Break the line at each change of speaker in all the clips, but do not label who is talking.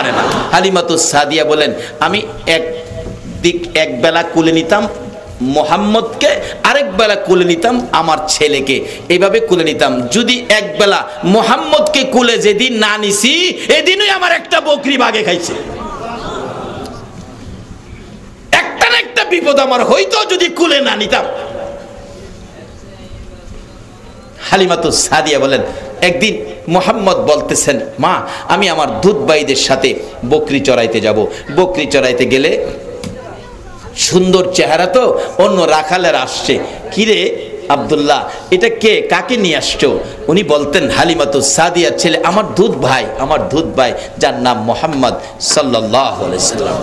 পারে না। হালিমাতুস সাদিয়া বলেন, আমি এক বেলা কুলে নিতাম মোহাম্মদকে, আরেক বেলা কুলে নিতাম আমার ছেলেকে, এইভাবে কুলে নিতাম। যদি এক বেলা মোহাম্মদকে কুলে যেদিন না নিছি, এদিনই আমার একটা বকরি বাগে খাইছে। একটা না একটা বিপদ আমার হইতো যদি কুলে না নিতাম। হালিমাতুস সাদিয়া বলেন, একদিন মোহাম্মদ বলতেছেন, মা আমি আমার দুধ ভাইদের সাথে বকরি চড়াইতে যাব। বকরি চড়াইতে গেলে সুন্দর চেহারা তো, অন্য রাখালের আসছে, কিরে আব্দুল্লাহ এটা কে, কাকে নিয়ে আসছো? উনি বলতেন হালিমাতুস সাদিয়ার ছেলে, আমার দুধ ভাই, আমার দুধ ভাই, যার নাম মোহাম্মদ সাল্লাল্লাহু আলাইহি সাল্লাম।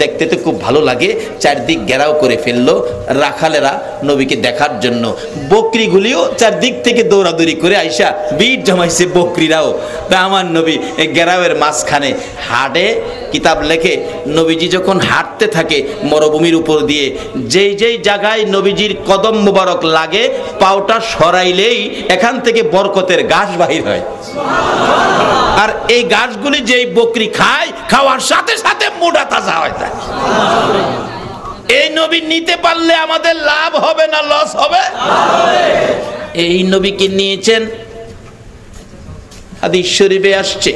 দেখতে তো খুব ভালো লাগে। চারদিক ঘেরাও করে ফেললো রাখালেরা নবীকে দেখার জন্য। বকরিগুলিও চারদিক থেকে দৌড়াদৌড়ি করে আইসা বীর জমাইছে বকরিরাও। তা আমার নবী ঘেরাওয়ের মাঝখানে হাটে কিতাব লেখে, নবীজি যখন হাঁটতে থাকে মরুভূমির উপর দিয়ে, যেই যেই জায়গায় নবীজির কদম মুবারক লাগে, পাওটা সরাইলেই এখান থেকে বরকতের গাছ বাহির হয়। আর এই গাছগুলি যেই বকরি খায়, খাওয়ার সাথে সাথে মোটা তাজা হয়। এই নবী নিতে পারলে আমাদের লাভ হবে না লস হবে? এই নবীকে নিয়েছেন, হাদিস শরীফে আসছে,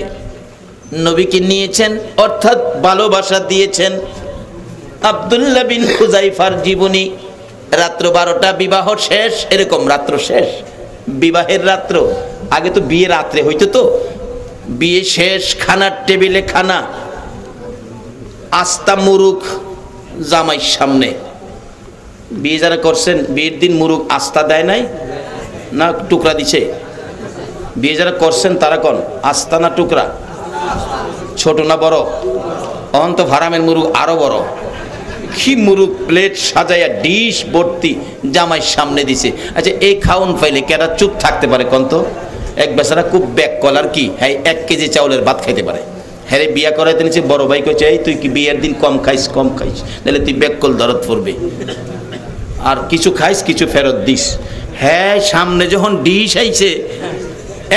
নবীকে নিয়েছেন অর্থাৎ ভালোবাসা দিয়েছেন। আব্দুল্লাহ বিন খুজাইফার জীবনী, রাত্র 12টা, বিবাহ শেষ, এরকম রাত্র শেষ, বিবাহের রাত্র। আগে তো বিয়ে রাত্রে হইতো, তো বিয়ে শেষ, খানার টেবিলে খানা, আস্তা মুরুখ জামাইয়ের সামনে। বিয়ে যারা করছেন, বিয়ের দিন মুরুখ আস্তা দেয় নাই না টুকরা দিছে? বিয়ে যারা করছেন তারা কোন আস্তা না টুকরা? ছোট না বড়? অন্ত ভারামের মুরুখ আরো বড়। কি মুরুখ প্লেট সাজাইয়া ডিশ ভর্তি জামাই সামনে দিছে। আচ্ছা এই খাউন পাইলে কেরা চুপ থাকতে পারে কন্ত? এক বেচারা খুব ব্যাক কলার কি, হ্যাঁ 1 কেজি চাউলের ভাত খাইতে পারে। হ্যাঁ বিয়া করাইতে নিচ্ছে, বড় ভাই কইছে এই তুই কি বিয়ের দিন কম খাইস নাহলে তুই ব্যাক কল দরদ পড়বে, আর কিছু খাইস কিছু ফেরত দিস। হ্যাঁ সামনে যখন ডিশ আইছে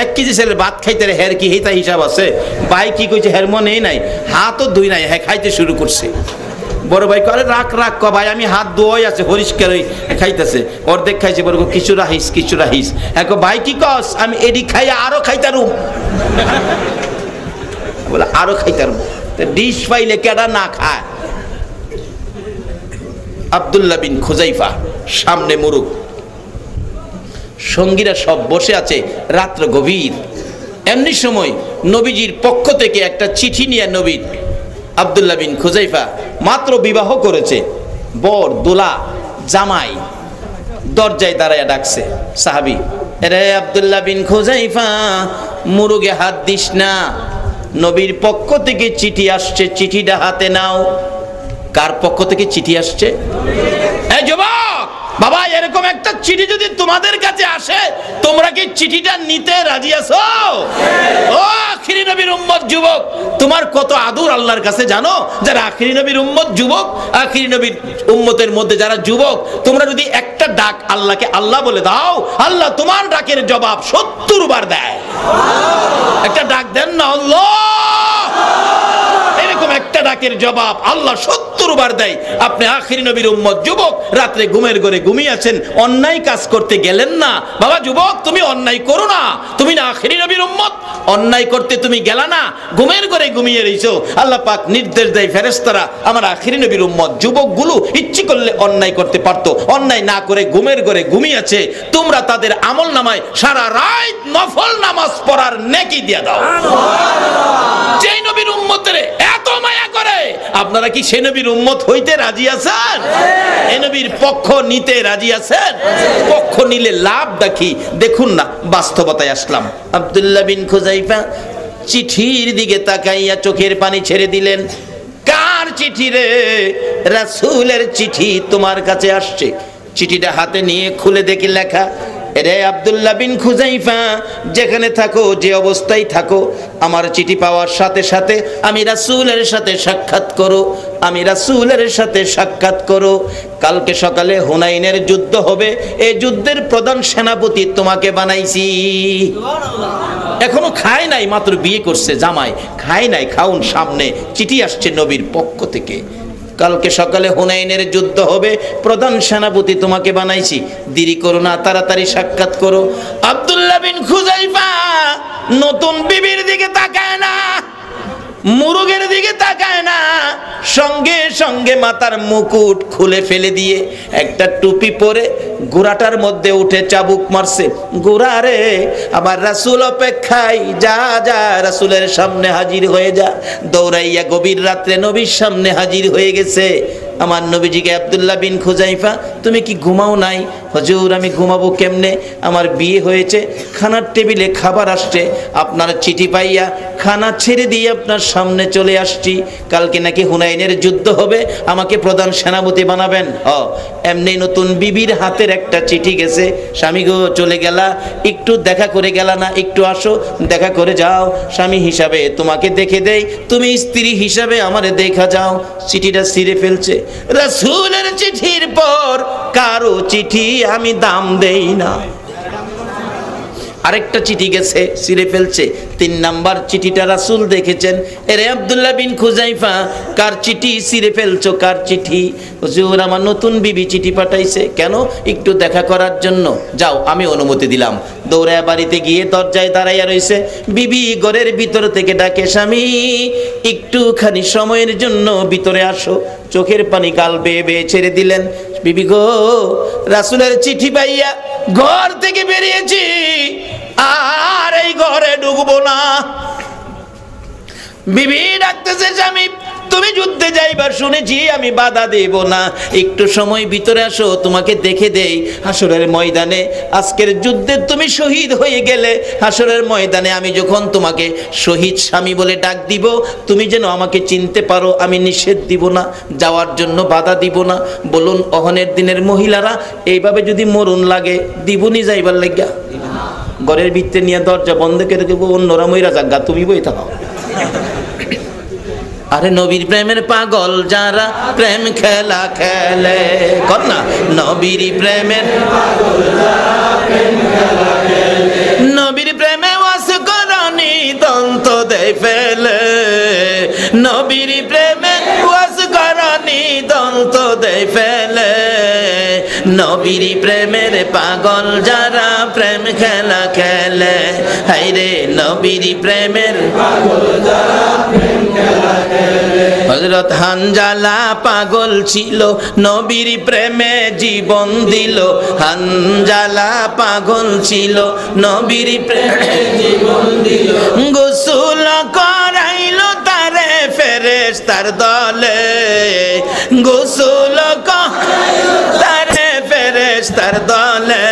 1 কেজি ছেলের ভাত খাইতে রে, হ্যার কি হেতা হিসাব আছে? ভাই কি কইছে, হের মনেই নাই, হাতও ধুই নাই, হ্যাঁ খাইতে শুরু করছে। বড় ভাই করে রাখ ক ভাই, আমি হাত ধোয়াই আছে, পরিষ্কার খাইতেছে, অর্ধেক খাইছে। বড় কিছু রাহিস। হ্যাঁ ভাই কি কস, আমি এডি খাই আরো খাইতারুম, বলে আরো খাইতারুম। ডিশ পাইলে কেডা না খায়? আব্দুল্লাহ বিন খুজাইফা সামনে মুরুখ, সঙ্গীরা সব বসে আছে, রাত্র গভীর। এমনি সময় নবীজির পক্ষ থেকে একটা চিঠি নিয়ে নবী আব্দুল্লাহ বিন খুজাইফা মাত্র বিবাহ করেছে, বর দোলা জামাই দরজায় দাঁড়ায় ডাকছে সাহাবী, রে আব্দুল্লাহ বিন খুজাইফা মুরুগে হাত দিস না, নবীর পক্ষ থেকে চিঠি আসছে, চিঠিটা হাতে নাও। কার পক্ষ থেকে চিঠি আসছে? এই যুবক বাবা, এরকম একটা চিঠি যদি তোমাদের কাছে আসে, তোমরা কি চিঠিটা নিতে রাজি আছো? ও আখিরি নবীর উম্মত যুবক, তোমার কত আদর আল্লাহর কাছে জানো? যারা আখিরি নবীর উম্মত যুবক, আখিরি নবীর উম্মতের মধ্যে যারা যুবক, তোমরা যদি একটা ডাক আল্লাহকে আল্লাহ বলে দাও, আল্লাহ তোমার ডাকের জবাব 70 বার দেয়। একটা ডাক দেন না আল্লাহ, এরকম একটা ডাকের জবাব আল্লাহ 70 বার দেয়। আপনি আখিরি নবীর উম্মত যুবক, রাত্রে ঘুমের ঘরে ঘুমিয়ে আছেন, অন্যায় কাজ করতে গেলেন না। বাবা যুবক, তুমি অন্যায় করো না, তুমি না আখিরি নবীর উম্মত, অন্যায় করতে তুমি গেলা না, ঘুমের ঘরে ঘুমিয়ে রইছো। আল্লাহ পাক নির্দেশ দেয় ফেরেশতারা, আমার আখিরি নবীর উম্মত যুবকগুলো ইচ্ছে করলে অন্যায় করতে পারতো, অন্যায় না করে ঘুমের ঘরে ঘুমিয়ে আছে, তোমরা তাদের আমল নামায় সারা রাত নফল নামাজ পড়ার নেকি দিয়ে দাও। যেই নবীর উম্মতের এত মায়া করে, আপনারা কি সে নবীর উম্মত হইতে রাজি আছেন? এই নবীর পক্ষ নিতে রাজি আছেন? পক্ষ নিলে লাভ দেখি, দেখুন না বাস্তবতায় আসলাম। আব্দুল্লাহ বিন খুজাইফা চিঠির দিকে তাকাইয়া চোখের পানি ছেড়ে দিলেন। কার চিঠি রে? রাসূলের চিঠি তোমার কাছে আসছে। চিঠিটা হাতে নিয়ে খুলে দেখি লেখা, রে আব্দুল্লাহ বিন খুজাইফা, যেখানে থাকো, যে অবস্থায় থাকো, আমার চিঠি পাওয়ার সাথে সাথে আমি রাসূলের সাথে সাক্ষাৎ করো, আমি রাসূলের সাথে সাক্ষাৎ করো। কালকে সকালে হুনাইনের যুদ্ধ হবে, এই যুদ্ধের প্রধান সেনাপতি তোমাকে বানাইছি। এখনো খায় নাই, মাত্র বিয়ে করছে জামাই, খায় নাই, খাউন সামনে, চিঠি আসছে নবীর পক্ষ থেকে। কালকে সকালে হুনাইনের যুদ্ধ হবে, প্রধান সেনাপতি তোমাকে বানাইছি, দেরি করো না, তাড়াতাড়ি সাক্ষাৎ করো। আব্দুল্লাহ বিন খুজাইফা নতুন বিবির দিকে তাকায় না, মুরুগের দিকে তাকায় না, সঙ্গে সঙ্গে মাথার মুকুট খুলে ফেলে দিয়ে একটা টুপি পরে ঘোড়াটার মধ্যে উঠে চাবুক মারছে। ঘোড়া রে, আমার রাসূল অপেক্ষায়, যা যা রাসূলের সামনে হাজির হয়ে যা। দৌড়াইয়া গভীর রাত্রে নবীর সামনে হাজির হয়ে গেছে। আমার নবীজিকে, আব্দুল্লাহ বিন খুজাইফা, তুমি কি ঘুমাও নাই? হুজুর, আমি ঘুমাবো কেমনে, আমার বিয়ে হয়েছে, খানার টেবিলে খাবার আসছে, আপনার চিঠি পাইয়া খানা ছেড়ে দিয়ে আপনার সামনে চলে আসছি। কালকে নাকি হুনাইনের যুদ্ধ হবে, আমাকে প্রধান সেনাপতি বানাবেন। এমনি নতুন বিবির হাতের একটা চিঠি গেছে, স্বামী গো চলে গেলা, একটু দেখা করে গেলা না, একটু আসো, দেখা করে যাও, স্বামী হিসাবে তোমাকে দেখে দেই, তুমি স্ত্রী হিসাবে আমারে দেখা যাও। চিঠিটা ছিঁড়ে ফেলছে। রাসূলের চিঠির পর কারো চিঠি আমি দাম দেই না। আরেকটা চিঠি গেছে, ছিঁড়ে ফেলছে। 3 নাম্বার চিঠিটা রাসূল দেখেছেন। এরে আব্দুল্লাহ বিন খুজাইফা, কার চিঠি ছিঁড়ে ফেলছো, কার চিঠি? হুজুর, আমার নতুন বিবি চিঠি পাঠাইছে। কেন? একটু দেখা করার জন্য। যাও, আমি অনুমতি দিলাম। দৌড়ায় বাড়িতে গিয়ে দরজায় দাঁড়াইয়া রইছে। বিবি ঘরের ভিতর থেকে ডাকে, স্বামী একটুখানি সময়ের জন্য ভিতরে আসো। চোখের পানি গাল বেয়ে বেয়ে ছেড়ে দিলেন। বিবি গো, রাসূলের চিঠি পাইয়া ঘর থেকে বেরিয়েছি, আর এই ঘরে ঢুকবো না। বিবি ডাকতেছে, স্বামী তুমি যুদ্ধে যাইবার শুনেছি, আমি বাধা দেব না, একটু সময় ভিতরে আসো, তোমাকে দেখে দেই। হাসরের ময়দানে, আজকের যুদ্ধে তুমি শহীদ হয়ে গেলে, হাসরের ময়দানে আমি যখন তোমাকে শহীদ স্বামী বলে ডাক দিব, তুমি যেন আমাকে চিনতে পারো, আমি নিষেধ দিব না, যাওয়ার জন্য বাধা দিব না। বলুন, অহনের দিনের মহিলারা এইভাবে যদি মরণ লাগে, দিবনি যাইবার লাগিয়া? ঘরের ভিতরে নিয়ে দরজা বন্ধ করে দেবো, অন্যরা মইরা যাগা, তুমি বই থাকো। আরে নবীর প্রেমের পাগল যারা, প্রেম খেলা খেলে, কর না, নবীর প্রেমের পাগল যারা, প্রেম খেলা খেলে, নবীর প্রেমে ওয়াস করনি দন্ত দেয় ফেলে, নবীর প্রেমে ওয়াস করনি দন্ত দেয় ফেলে, নবীর প্রেমের পাগল যারা, প্রেম খেলা খেলে। হায়রে নবীর প্রেমের পাগল যারা, প্রেম খেলা খেলে। হযরত হানজালা পাগল ছিল, নবীর প্রেমে জীবন দিল। হানজালা পাগল ছিল, নবীর প্রেমে জীবন দিল। গোসল করাইলো তারে ফেরেশতার দলে, গোসল করাইলো তারে ফেরেশতার দলে।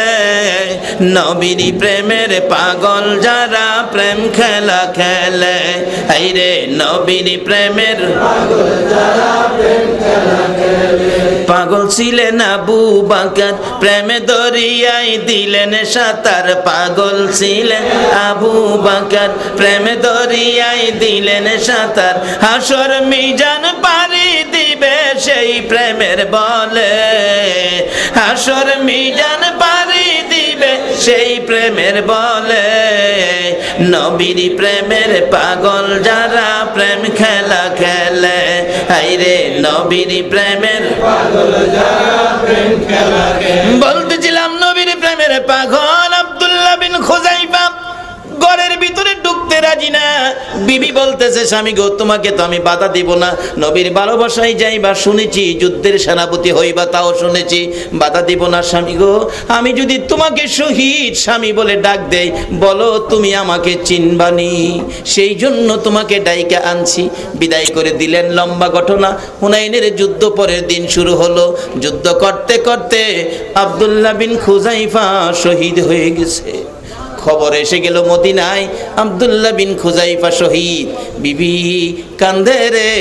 নবীর প্রেমের পাগল যারা, প্রেম খেলা খেলে। হায়রে নবীর প্রেমের পাগল যারা, প্রেম খেলা খেলে। পাগল ছিলেন আবু বকর, প্রেমে দরিয়ায় দিলেন সাঁতার। পাগল ছিলেন আবু বকর, প্রেমে দরিয়ায় দিলেন সাঁতার। হাসর মিজান পারি দিবে সেই প্রেমের বলে, হাসর মিজান পারি দিবে সেই প্রেমের বলে। নবীর প্রেমের পাগল যারা, প্রেম খেলা খেলে। হায়রে নবীর প্রেমের পাগল যারা, প্রেম খেলা খেলে। বলতেছিলাম, নবীর প্রেমের পাগল আব্দুল্লাহ বিন খুজাইফা ঘরের ভিতরে ঢুকতে রাজি না। বিবি বলতেছে, স্বামী গো, তোমাকে তো আমি বাধা দিব না, নবীর ভালোবাসায় যাইবা শুনেছি, যুদ্ধের সেনাপতি হইবা তাও শুনেছি, বাধা দিব না। স্বামী গো, আমি যদি তোমাকে শহীদ স্বামী বলে ডাক দেই, বলো তুমি আমাকে চিনবানি, সেই জন্য তোমাকে ডাইকা আনছি। বিদায় করে দিলেন। লম্বা ঘটনা। হুনাইনের যুদ্ধ পরের দিন শুরু হলো। যুদ্ধ করতে করতে আব্দুল্লাহ বিন খুজাইফা শহীদ হয়ে গেছে। খবর এসে গেল মদিনায়, আব্দুল্লাহ বিন খুজাইফা শহীদ। বিবি কান্দে রে,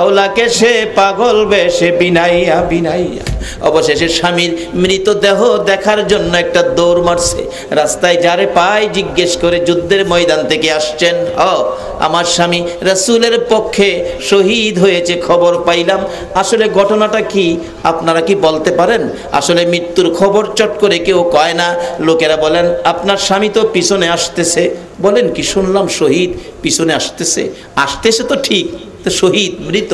আওলাকে সে পাগল বেশে বিনাইয়া বিনাইয়া। অবশেষে স্বামীর মৃতদেহ দেখার জন্য একটা দৌড় মারছে। রাস্তায় যারে পায় জিজ্ঞেস করে যুদ্ধের ময়দান থেকে আসছেন? আমার স্বামী রাসূলের পক্ষে শহীদ হয়েছে, খবর পাইলাম। আসলে ঘটনাটা কি আপনারা কি বলতে পারেন? আসলে মৃত্যুর খবর চট করে কেউ কয় না। লোকেরা বলেন আপনার স্বামী তো পিছনে আসতেছে। বলেন কি? শুনলাম শহীদ পিছনে আসতেছে। আসতেছে তো ঠিক, তো শহীদ মৃত।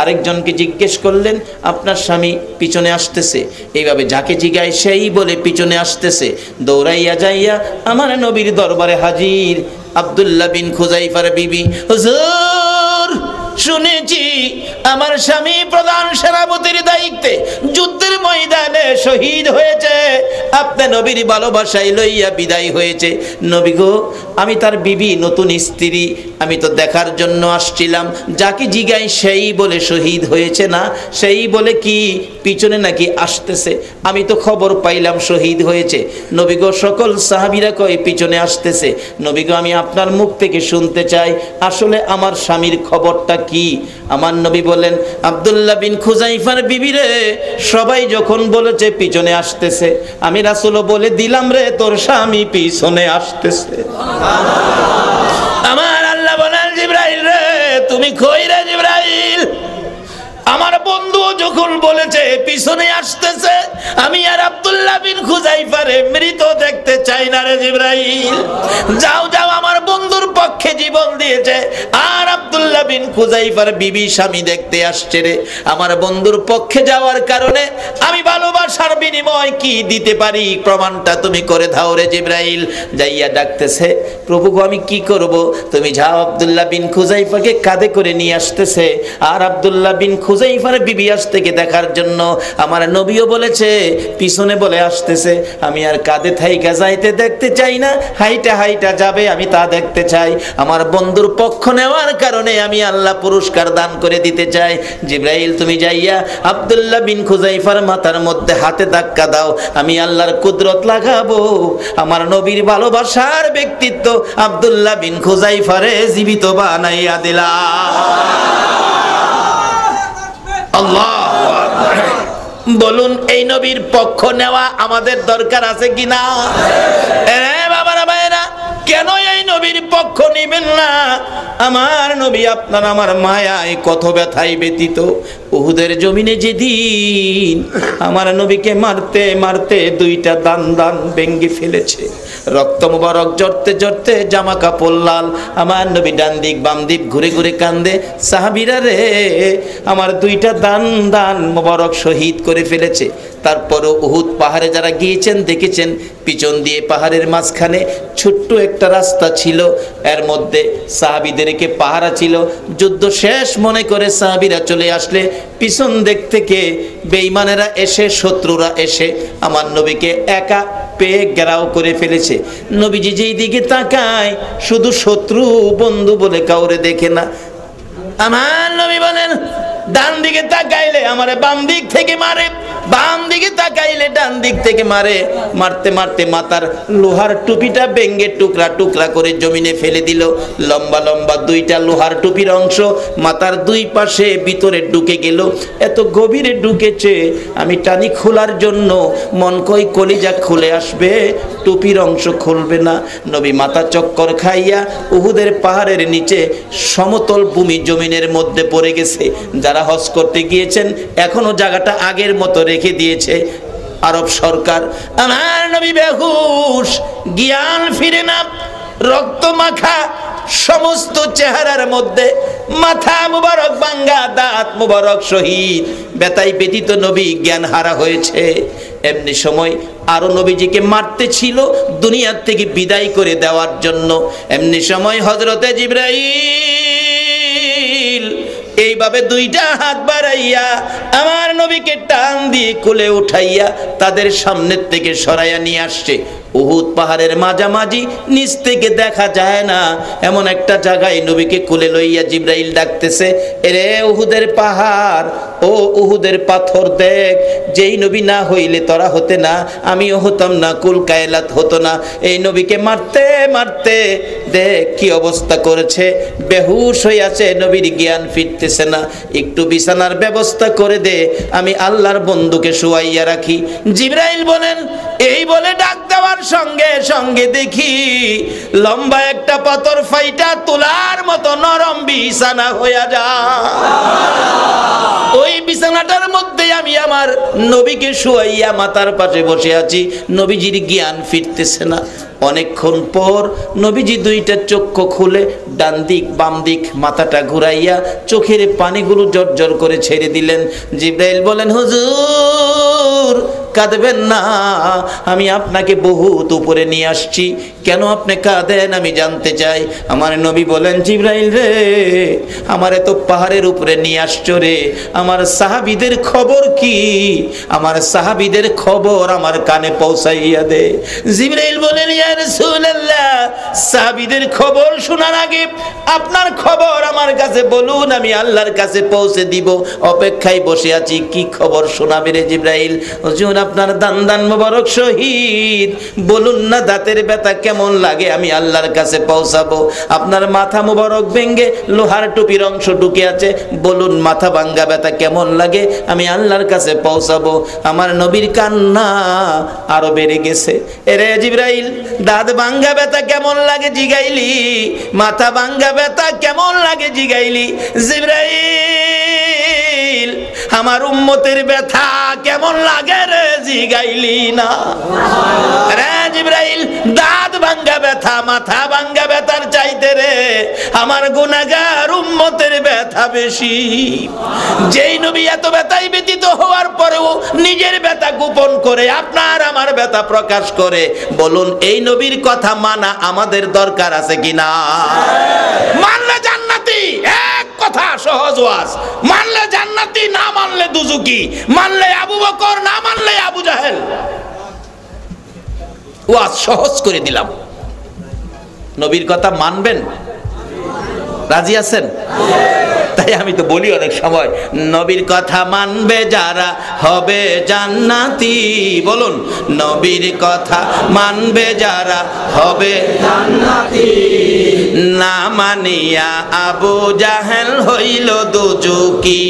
আরেকজনকে জিজ্ঞেস করলেন আপনার স্বামী পিছনে আসতেছে। এইভাবে যাকে জিগায় সেই বলে পিছনে আসতেছে। দৌড়াইয়া যাইয়া আমার নবীর দরবারে হাজির আব্দুল্লাহ বিন খুযাইফার বিবি। হুজুর, শুনেছি আমার স্বামী প্রধান সেনাপতির দায়িত্বে যুদ্ধের ময়দানে শহীদ হয়েছে, আপনি নবীর ভালোবাসায় লইয়া বিদায় হয়েছে। নবী গো, আমি তার বিবি, নতুন স্ত্রী, আমি তো দেখার জন্য আসছিলাম। যাকে জিগাই সেই বলে শহীদ হয়েছে না, সেই বলে কি পিছনে নাকি আসতেছে। আমি তো খবর পাইলাম শহীদ হয়েছে। নবী গো, সকল সাহাবীরা কয় পিছনে আসতেছে। নবী গো, আমি আপনার মুখ থেকে শুনতে চাই আসলে আমার স্বামীর খবরটা কি? আমার নবী বলেন, আব্দুল্লাহ বিন খুযাইফার বিবি রে, সবাই যখন বলেছে পিছনে আসতেছে, আমি রাসূলও বলে দিলাম রে তোর স্বামী পিছনে আসতেছে। আমার আল্লাহ বলেন, জিবরাইল রে তুমি কই রে জিবরাইল? আমার বন্ধু যখন বলেছে পিছনে আসতেছে, আমি আর আব্দুল্লাহ বিন খুযাইফারে মৃত দেখতে চাই না রে জিবরাইল। যাও যাও, আমার বন্ধুর পক্ষে জীবন দিয়েছে আর আব্দুল্লাহ বিন খুযাইফার বিবি স্বামী দেখতে আসছে রে। আমার বন্ধুর পক্ষে যাওয়ার কারণে আমি ভালোবাসার বিনিময় কি দিতে পারি, প্রমাণটা তুমি করে দাও রে জিবরাইল। যাইয়া ডাকতেছে, প্রভু গো আমি কি করব? তুমি যাও, আব্দুল্লাহ বিন খুযাইফাকে কাঁধে করে নিয়ে আসতেছে। আর আব্দুল্লাহ বিন খুযাইফার বিবি আসতেকে দেখার জন্য আমার নবীও বলেছে পিছনে বলে আসতেছে। আমি আর কাঁধে থাইকা যাইতে দেখতে চাই না, হাইটা হাইটা যাবে আমি তা দেখতে চাই। আমার বন্ধুর পক্ষ নেওয়ার কারণে আমি আল্লাহ পুরস্কার দান করে দিতে চাই। জিবরাইল তুমি যাইয়া আব্দুল্লাহ বিন খুযাইফার মাথার মধ্যে হাতে ধাক্কা দাও, আমি আল্লাহর কুদরত লাগাবো। আমার নবীর ভালোবাসার ব্যক্তিত্ব আব্দুল্লাহ বিন খুযাইফারে জীবিত বানাইয়া দিলাম। আল্লাহ বলুন, এই নবীর পক্ষ নেওয়া আমাদের দরকার আছে কিনা? বাবারা ভাইয়েরা, কেন এই নবীর পক্ষ নিবেন না? আমার নবী আপনার আমার মায়ায় কত ব্যথায় ব্যতীত। উহুদের জমিনে যেদিন আমার নবীকে মারতে মারতে দুইটা দান দান ভেঙে ফেলেছে, রক্ত মুবারক জড়তে জড়তে জামা কাপড় লাল। আমার নবী ডান দিক বাম দিক ঘুরে ঘুরে কান্দে, সাহাবীরা রে আমার দুইটা দান দান মুবারক শহীদ করে ফেলেছে। তারপরও উহুদ পাহাড়ে যারা গিয়েছেন দেখেছেন, পিছন দিয়ে পাহাড়ের মাঝখানে ছোট্ট একটা রাস্তা ছিল, এর মধ্যে সাহাবীদেরকে পাহারা ছিল। যুদ্ধ শেষ মনে করে সাহাবীরা চলে আসলে পিছন দিক থেকে বেঈমানেরা এসে, শত্রুরা এসে আমার নবীকে একা পেয়ে ঘেরাও করে ফেলেছে। নবীজি যেই দিকে তাকায় শুধু শত্রু বন্ধু বলে কাউরে দেখে না। আমার নবী বলেন, ডান দিকে তাকাইলে আমারে বাম দিক থেকে মারে, বাম দিকে তাকাইলে ডান দিক থেকে মারে। মারতে মারতে মাথার লোহার টুপিটা ভেঙে টুকরা টুকরা করে জমিনে ফেলে দিল। লম্বা লম্বা দুইটা লোহার টুপির অংশ মাথার দুই পাশে ভিতরে ঢুকে গেল। এত গভীরে ঢুকেছে, আমি টানি খোলার জন্য মন কই কলিজা খুলে আসবে, টুপির অংশ খুলবে না। নবী মাথা চক্কর খাইয়া উহুদের পাহাড়ের নিচে সমতল ভূমি জমিনের মধ্যে পড়ে গেছে। যারা হজ করতে গিয়েছেন এখনো জায়গাটা আগের মতো রেখে দিয়েছে আরব সরকার। আমার নবী বেহুশ, জ্ঞান ফিরে না, রক্ত মাখা সমস্ত চেহারার মধ্যে মাথা মুবারক ভাঙ্গা, দাঁত মুবারক শহীদ, ব্যথায় ব্যতীত নবী জ্ঞান হারা হয়েছে। এমনি সময় আরো নবীজিকে মারতে ছিল দুনিয়ার থেকে বিদায় করে দেওয়ার জন্য। এমনি সময় হযরতে জিবরাইল এইভাবে দুইটা হাত বাড়াইয়া আমার নবীকে টান দিয়ে কোলে উঠাইয়া তাদের সামনের থেকে সরাইয়া নিয়ে আসছে। উহুদ পাহাড়ের মাঝামাঝি নিচ থেকে দেখা যায় না এমন একটা জায়গায় নবীকে কোলে লইয়া জিবরাইল ডাকতেছে, এরে উহুদের পাহাড়, ও উহুদের পাথর দেখ, যেই নবী না হইলে তোরা হতে না, আমিও হতাম না, কুল কায়লাত হতো না। এই নবীকে মারতে মারতে দেখ কি অবস্থা করেছে, বেহুশ হয়ে আছে, নবীর জ্ঞান ফিরতেছে না, একটু বিছানার ব্যবস্থা করে দে, আমি আল্লাহর বন্ধুকে শুয়াইয়া রাখি। জিবরাইল বলেন, এই বলে ডাক দেওয়ার সঙ্গে সঙ্গে দেখি লম্বা একটা পাথর ফাইটা তোলার মতো নরম বিছানা হইয়া যায়। ওই বিছানাটার মধ্যে আমি আমার নবীকে শুয়াইয়া মাথার পাশে বসে আছি, নবীজির জ্ঞান ফিরতেছে না। অনেকক্ষণ পর নবীজি দুইটা চক্ষু খুলে ডান দিক বাম দিক মাথাটা ঘুরাইয়া চোখের পানিগুলো জর্জর করে ছেড়ে দিলেন। জিবরাইল বলেন, হুজুর কাঁদবেন না, আমি আপনাকে বহুত উপরে নিয়ে আসছি, কেন আপনি কাঁদেন আমি জানতে চাই। আমার নবী বলেন, জিবরাইল রে, আমারে তো পাহাড়ের উপরে নিয়ে আসছো রে, আমার সাহাবীদের খবর কি, আমার সাহাবীদের খবর আমার কানে পৌঁছাইয়া দে। জিবরাইল বলেন, ইয়া রাসূলুল্লাহ, সাহাবীদের খবর শোনার আগে আপনার খবর আমার কাছে বলুন, আমি আল্লাহর কাছে পৌঁছে দিব, অপেক্ষায় বসে আছি, কি খবর শোনাবে রে জিবরাইল? হুজুর আপনার দান দান মোবারক শহীদ, বলুন না দাঁতের ব্যথা কেমন লাগে, আমি আল্লাহর কাছে পৌঁছাবো। আপনার মাথা মোবারক ভেঙ্গে লোহার টুপির অংশ ঢুকে আছে, বলুন মাথা ভাঙ্গা ব্যথা কেমন লাগে, আমি আল্লাহর কাছে পৌঁছাবো। আমার নবীর কান্না আরো বেড়ে গেছে। এরে জিবরাইল, দাঁত ভাঙ্গা ব্যথা কেমন লাগে জিগাইলি, মাথা ভাঙ্গা ব্যথা কেমন লাগে জিগাইলি, জিবরাইল আমার উম্মতের ব্যথা কেমন লাগে রে জিগাইলি না। রে জিবরাইল, দাঁত ভাঙ্গা ব্যথা মাথা ভাঙ্গা ব্যথার চাইতে রে আমার গুনাহগার উম্মতের ব্যথা বেশি। যেই নবী এত ব্যথায় ব্যতীত হওয়ার পরেও নিজের ব্যথা গোপন করে আপনার আমার ব্যথা প্রকাশ করে, বলুন এই নবীর কথা মানা আমাদের দরকার আছে কিনা? মানলে জান্নাতি, এক কথা সহজ ওয়াজ, মানলে জান্নাতি, না মানলে দুজুকি, মানলে আবু বকর, না মানলে আবু জাহেল। ওয়াজ সহজ করে দিলাম। নবীর কথা মানবেন? রাজি আছেন? তাই আমি তো বলি অনেক সময়, নবীর কথা মানবে যারা হবে জান্নাতি। বলুন, নবীর কথা মানবে যারা হবে জান্নাতি। না মানিয়া আবু জাহেল হইল দুজুকি,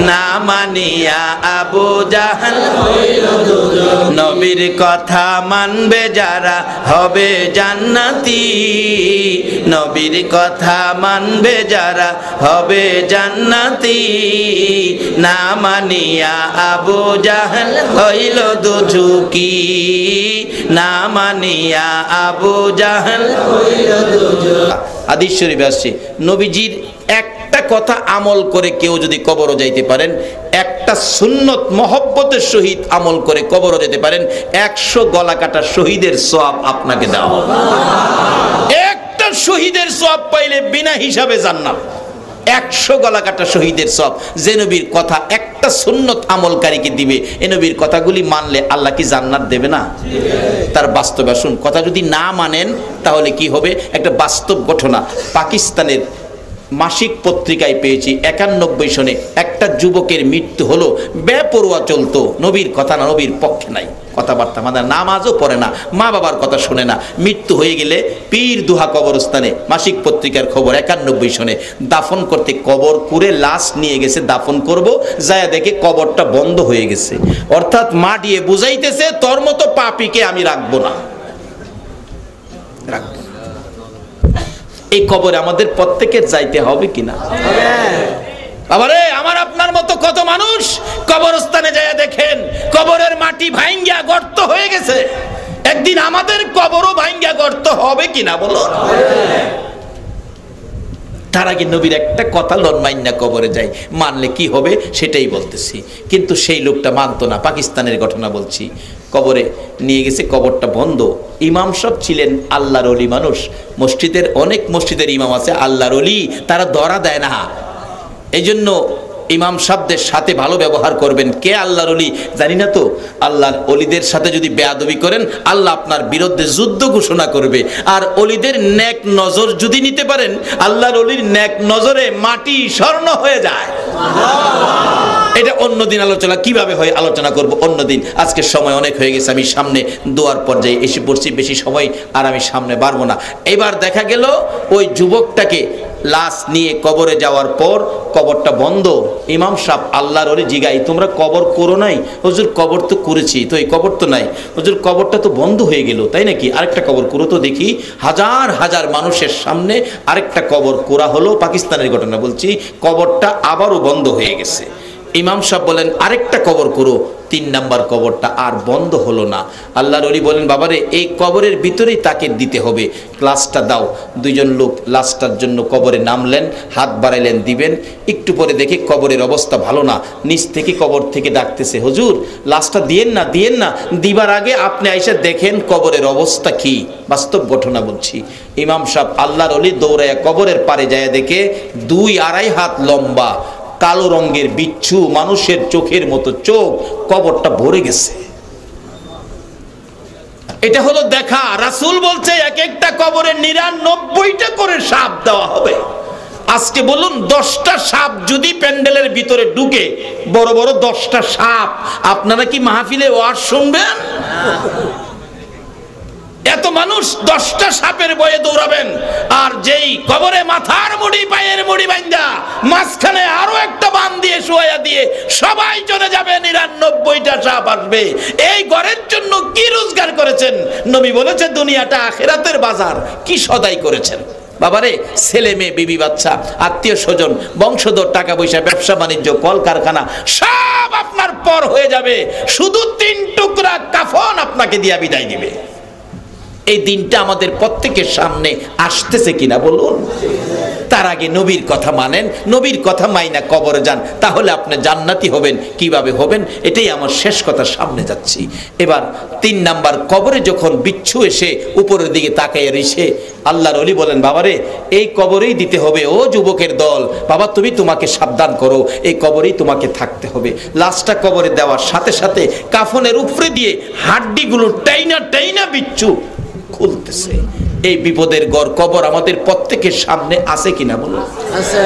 না মানিয়া আবু জাহেল হইল দুজুকি। নবীর কথা মানবে যারা হবে জান্নাতি, নবীর কথা মানবে যারা হবে জান্নাতি। না মানিয়া আবু জাহেল হইল দুজুকি, না মানিয়া আবু জাহেল হইল দুজুকি। হাদিস শরীফে আসছে, নবীজির একটা কথা আমল করে কেউ যদি কবরও যাইতে পারেন, একটা সুন্নত মহব্বতের সহিত আমল করে কবরও যেতে পারেন, 100 গলা কাটা শহীদের সওয়াব আপনাকে দেওয়া হবে। একটা শহীদের সওয়াব পাইলে বিনা হিসাবে জান্নাত। 100 গলা কাটা শহীদের সওয়াব যে নবীর কথা একটা সুন্নত আমলকারীকে দিবে, এ নবীর কথাগুলি মানলে আল্লাহ কি জান্নাত দেবে না? তার বাস্তব আসুন, কথা যদি না মানেন তাহলে কি হবে? একটা বাস্তব ঘটনা পাকিস্তানের মাসিক পত্রিকায় পেয়েছি। 91 সনে একটা যুবকের মৃত্যু হলো, বেপরোয়া চলতো, নবীর কথা না, নবীর পক্ষে নাই কথাবার্তা, মানে নামাজও পড়ে না, মা বাবার কথা শুনে না। মৃত্যু হয়ে গেলে পীর দুহা কবরস্থানে, মাসিক পত্রিকার খবর, 91 সনে দাফন করতে কবর করে লাশ নিয়ে গেছে, দাফন করব, যায় দেখে কবরটা বন্ধ হয়ে গেছে। অর্থাৎ মা দিয়ে বুঝাইতেছে, তোর মতো পাপীকে আমি রাখবো না, রাখবো। এই কবরে আমাদের প্রত্যেকের যাইতে হবে কিনা? বাবারে, আমার আপনার মতো কত মানুষ কবরস্থানে যায় দেখেন কবরের মাটি ভাঙ্গা গর্ত হয়ে গেছে। একদিন আমাদের কবরও ভাঙ্গা গর্ত হবে কিনা বলো? তার আগে নবীর একটা কথা লনমাইন্না কবরে যাই, মানলে কি হবে সেটাই বলতেছি। কিন্তু সেই লোকটা মানতো না। পাকিস্তানের ঘটনা বলছি। কবরে নিয়ে গেছে, কবরটা বন্ধ। ইমাম সব ছিলেন আল্লাহর ওলি মানুষ। মসজিদের অনেক মসজিদের ইমাম আছে আল্লাহর ওলি, তারা ধরা দেয় না। এই জন্য ইমাম সাহেবদের সাথে ভালো ব্যবহার করবেন। কে আল্লাহর ওলি জানি না তো, আল্লাহর ওলিদের সাথে যদি বেয়াদবি করেন আল্লাহ আপনার বিরুদ্ধে যুদ্ধ ঘোষণা করবে। আর ওলিদের নেক নজর যদি নিতে পারেন, আল্লাহর ওলির নেক নজরে মাটি স্বর্ণ হয়ে যায়। এটা অন্যদিন আলোচনা, কিভাবে হয় আলোচনা করব অন্যদিন। আজকে সময় অনেক হয়ে গেছে, আমি সামনে দোয়ার পর্যায়ে এসে পড়ছি, বেশি সময় আর আমি সামনে বাড়বো না। এবার দেখা গেল ওই যুবকটাকে লাশ নিয়ে কবরে যাওয়ার পর কবরটা বন্ধ। ইমাম সাহেব আল্লাহর ওলি জিগাই, তোমরা কবর করো নাই? হুজুর কবর তো করেছি, তো এই কবর তো নাই। হুজুর কবরটা তো বন্ধ হয়ে গেল, তাই নাকি? আরেকটা কবর করো তো দেখি। হাজার হাজার মানুষের সামনে আরেকটা কবর করা হলো, পাকিস্তানের ঘটনা বলছি। কবরটা আবারও বন্ধ হয়ে গেছে। ইমাম সাহেব বলেন আরেকটা কবর করো। 3 নাম্বার কবরটা আর বন্ধ হলো না। আল্লাহর ওলি বলেন, বাবারে এই কবরের ভিতরেই তাকে দিতে হবে, লাশটা দাও। 2 জন লোক লাশটার জন্য কবরে নামলেন, হাত বাড়াইলেন দিবেন। একটু পরে দেখে কবরের অবস্থা ভালো না, নিচ থেকে কবর থেকে ডাকতেছে, হুজুর লাশটা দিয়েন না, দিয়েন না। দিবার আগে আপনি আইসা দেখেন কবরের অবস্থা কি। বাস্তব ঘটনা বলছি। ইমাম সাহেব আল্লাহর ওলি দৌড়াইয়া কবরের পারে যায়, দেখে 2-2.5 হাত লম্বা কালো রঙের বিচ্ছু, মানুষের চোখের মতো চোখ, কবরটা ভরে গেছে। এটা হলো দেখা। রাসূল বলছে এক একটা কবরে 99টা করে সাপ দেওয়া হবে। আজকে বলুন 10টা সাপ যদি প্যান্ডেলের ভিতরে ঢুকে, বড় বড় 10টা সাপ, আপনারা কি মাহফিলে ওয়াজ শুনবেন? এত মানুষ 10টা সাপের ভয়ে দৌড়াবেন। আর যেই কবরে মাথার মুড়ি পায়ের মুড়ি বাঁধা মাঝখানে আরো একটা বান দিয়ে শোয়া দিয়ে সবাই চলে যাবে, 99টা সাপ আসবে। এই ঘরের জন্য কি রোজগার করেছেন? নবী বলেছে দুনিয়াটা আখিরাতের বাজার। কি সদাই করেছেন বাবারে? ছেলে মেয়ে, বিবি বাচ্চা, আত্মীয় স্বজন, বংশধর, টাকা পয়সা, ব্যবসা বাণিজ্য, কল কারখানা সব আপনার পর হয়ে যাবে। শুধু 3 টুকরা কাফন আপনাকে দিয়া বিদায় দিবে। এই দিনটা আমাদের প্রত্যেকের সামনে আসতেছে কিনা বলুন? তার আগে নবীর কথা মানেন, নবীর কথা মাইনা কবরে যান, তাহলে আপনি জান্নাতি হবেন। কিভাবে হবেন? এটাই আমার শেষ কথা, সামনে যাচ্ছি। এবার 3 নাম্বার কবরে যখন বিচ্ছু এসে উপরের দিকে তাকাইয়া রইছে, আল্লাহর ওলি বলেন, বাবারে এই কবরেই দিতে হবে। ও যুবকের দল, বাবা তুমি তোমাকে সাবধান করো, এই কবরেই তোমাকে থাকতে হবে। লাশটা কবরে দেওয়ার সাথে সাথে কাফনের উপরে দিয়ে হাড্ডিগুলো টাইনা টাইনা বিচ্ছু খুলতেছে। এই বিপদের ঘর কবর আমাদের প্রত্যেকের সামনে আছে কিনা বলুন? আছে।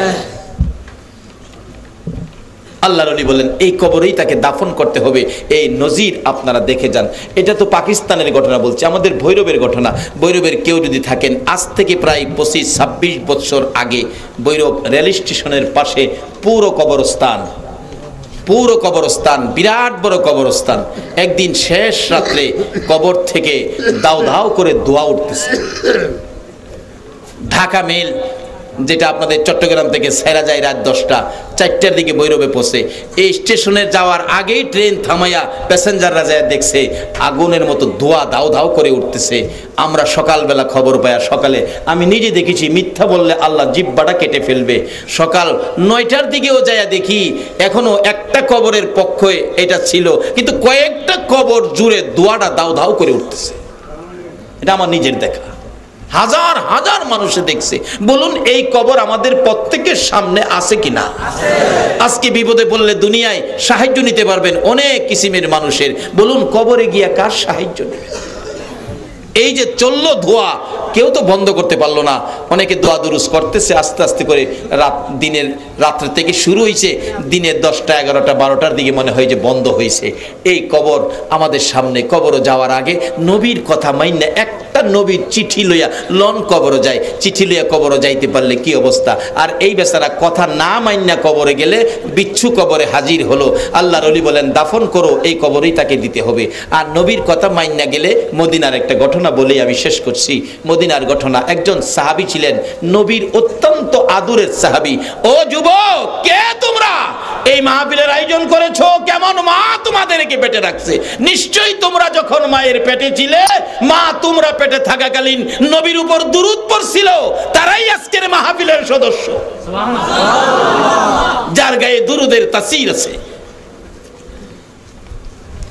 আল্লাহর ওলি বলেন এই কবরেই তাকে দাফন করতে হবে। এই নজির আপনারা দেখে যান। এটা তো পাকিস্তানের ঘটনা বলছে, আমাদের ভৈরবের ঘটনা। ভৈরবের কেউ যদি থাকেন, আজ থেকে প্রায় 25-26 বছর আগে ভৈরব রেল স্টেশনের পাশে পুরো কবরস্থান, বিরাট বড় কবরস্থান। একদিন শেষ রাত্রে কবর থেকে দাও দাও করে ধোঁয়া উঠতেছে। ঢাকা মেল, যেটা আপনাদের চট্টগ্রাম থেকে সেরা যায় রাত 10টা, 4টার দিকে ভৈরবে পৌঁছে। এই স্টেশনে যাওয়ার আগেই ট্রেন থামাইয়া প্যাসেঞ্জাররা যায় দেখছে আগুনের মতো ধোঁয়া দাও দাও করে উঠতেছে। আমরা সকালবেলা খবর পাইয়া, সকালে আমি নিজে দেখেছি, মিথ্যা বললে আল্লাহ জিহ্বাটা কেটে ফেলবে। সকাল 9টার দিকেও যায় দেখি এখনো একটা কবরের পক্ষে এটা ছিল, কিন্তু কয়েকটা কবর জুড়ে ধোঁয়াটা দাও দাও করে উঠতেছে। এটা আমার নিজের দেখা। হাজার হাজার মানুষে দেখছে। বলুন এই কবর আমাদের প্রত্যেকের সামনে আছে কিনা? আজকে বিপদে পড়লে দুনিয়ায় সাহায্য নিতে পারবেন অনেক কিসিমের মানুষের। বলুন কবরে গিয়া কার সাহায্য নেবেন? এই যে চললো ধোয়া, কেউ তো বন্ধ করতে পারলো না। অনেকে দোয়া দুরুস করতেছে আস্তে আস্তে করে। রাত্রে থেকে শুরু হয়েছে, দিনের 10টা 11টা 12টার দিকে মনে হয় যে বন্ধ হয়েছে। এই কবর আমাদের সামনে। কবরও যাওয়ার আগে নবীর কথা মাইন্না, একটা নবীর চিঠি লইয়া লন কবরও যায়। চিঠি লইয়া কবরও যাইতে পারলে কি অবস্থা। আর এই বেচারা কথা না মাইন্না কবরে গেলে বিচ্ছু কবরে হাজির হলো। আল্লাহর ওলি বলেন দাফন করো, এই কবরেই তাকে দিতে হবে। আর নবীর কথা মাইন্না গেলে, মদিনার একটা ঘটনা বলেই আমি শেষ করছি। মদিনার ঘটনা, একজন সাহাবী ছিলেন, নবীর অত্যন্ত আদরের সাহাবী। ও যুবক, কে তোমরা? এই মাহফিলের আয়োজন করেছো, কেমন মা তোমাদেরকে পেটে রাখছে? নিশ্চয়ই তোমরা যখন মায়ের পেটে ছিলে, মা তোমরা পেটে থাকাকালীন নবীর উপর দুরূদ পড়ছিল, তারাই আজকের মাহফিলের সদস্য, যার গায়ে দুরূদের তাসির আছে।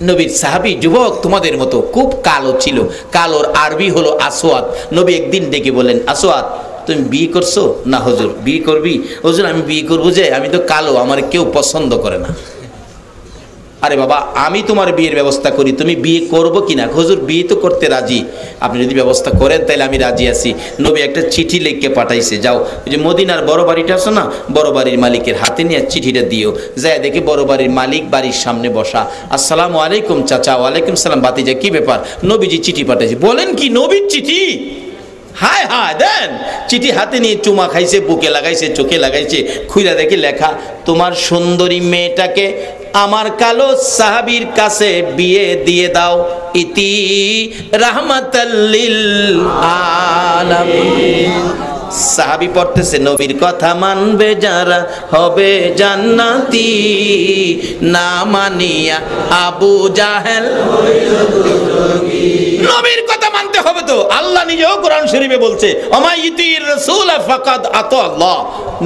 নবীর সাহাবী যুবক তোমাদের মতো খুব কালো ছিল। কালোর আরবি হলো আসওয়াদ। নবী একদিন ডেকে বলেন, আসওয়াদ তুমি বিয়ে করছো? না হুজুর। বিয়ে করবি? হুজুর আমি বিয়ে করবো যে আমি তো কালো, আমার কেউ পছন্দ করে না। আরে বাবা, আমি তোমার বিয়ের ব্যবস্থা করি, তুমি বিয়ে করবো কিনা? হুজুর বিয়ে তো করতে রাজি, আপনি যদি ব্যবস্থা করেন তাহলে আমি রাজি আছি। নবী একটা চিঠি লিখে পাঠাইছে, যাও ওই যে মদিনার বড় বাড়িটা আছে না, বড় বাড়ির মালিকের হাতে নিয়ে চিঠিটা দিও। যায় দেখে বড় বাড়ির মালিক বাড়ির সামনে বসা। আসসালামু আলাইকুম চাচা। ওয়ালাইকুম সালাম। বাতিজা কি ব্যাপার? নবীজি চিঠি পাঠাইছে। বলেন কি, নবীর চিঠি? হায় হায়, দেন। চিঠি হাতে নিয়ে চুমা খাইছে, বুকে লাগাইছে, চোখে লাগাইছে, খুইলা দেখে লেখা, তোমার সুন্দরী মেয়েটাকে আমার কালো সাহাবীর কাছে বিয়ে দিয়ে দাও, ইতি রাহমাতাল্লিল আলামিন। সাহাবী পড়তেছে, নবীর কথা মানবে যারা হবে জান্নাতি, না মানিয়া আবু জাহেল। নবীর কথা মানতে হবে তো, আল্লাহ নিজেও কোরআন শরীফে বলছে, ওমাই ইতির রাসূল ফাকাদ আতা আল্লাহ।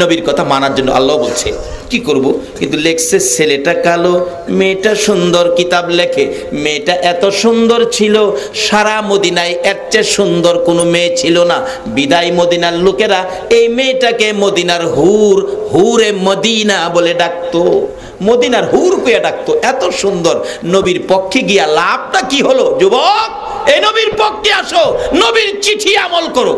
নবীর কথা মানার জন্য আল্লাহ বলছে। কি করব? কিন্তু লেখছে ছেলেটা কালো, মেয়েটা সুন্দর। কিতাব লেখে মেয়েটা এত সুন্দর ছিল, সারা মদিনায় এর চেয়ে সুন্দর কোনো মেয়ে ছিল না। বিদায় মদিনার লোকেরা এই মেয়েটাকে মদিনার হুর, হুরে মদিনা বলে ডাকতো। মদিনার হুর কইয়া ডাকতো, এত সুন্দর। নবীর পক্ষে গিয়া লাভটা কি হলো? যুবক, এই নবীর পক্ষে আসো, নবীর চিঠি আমল করো।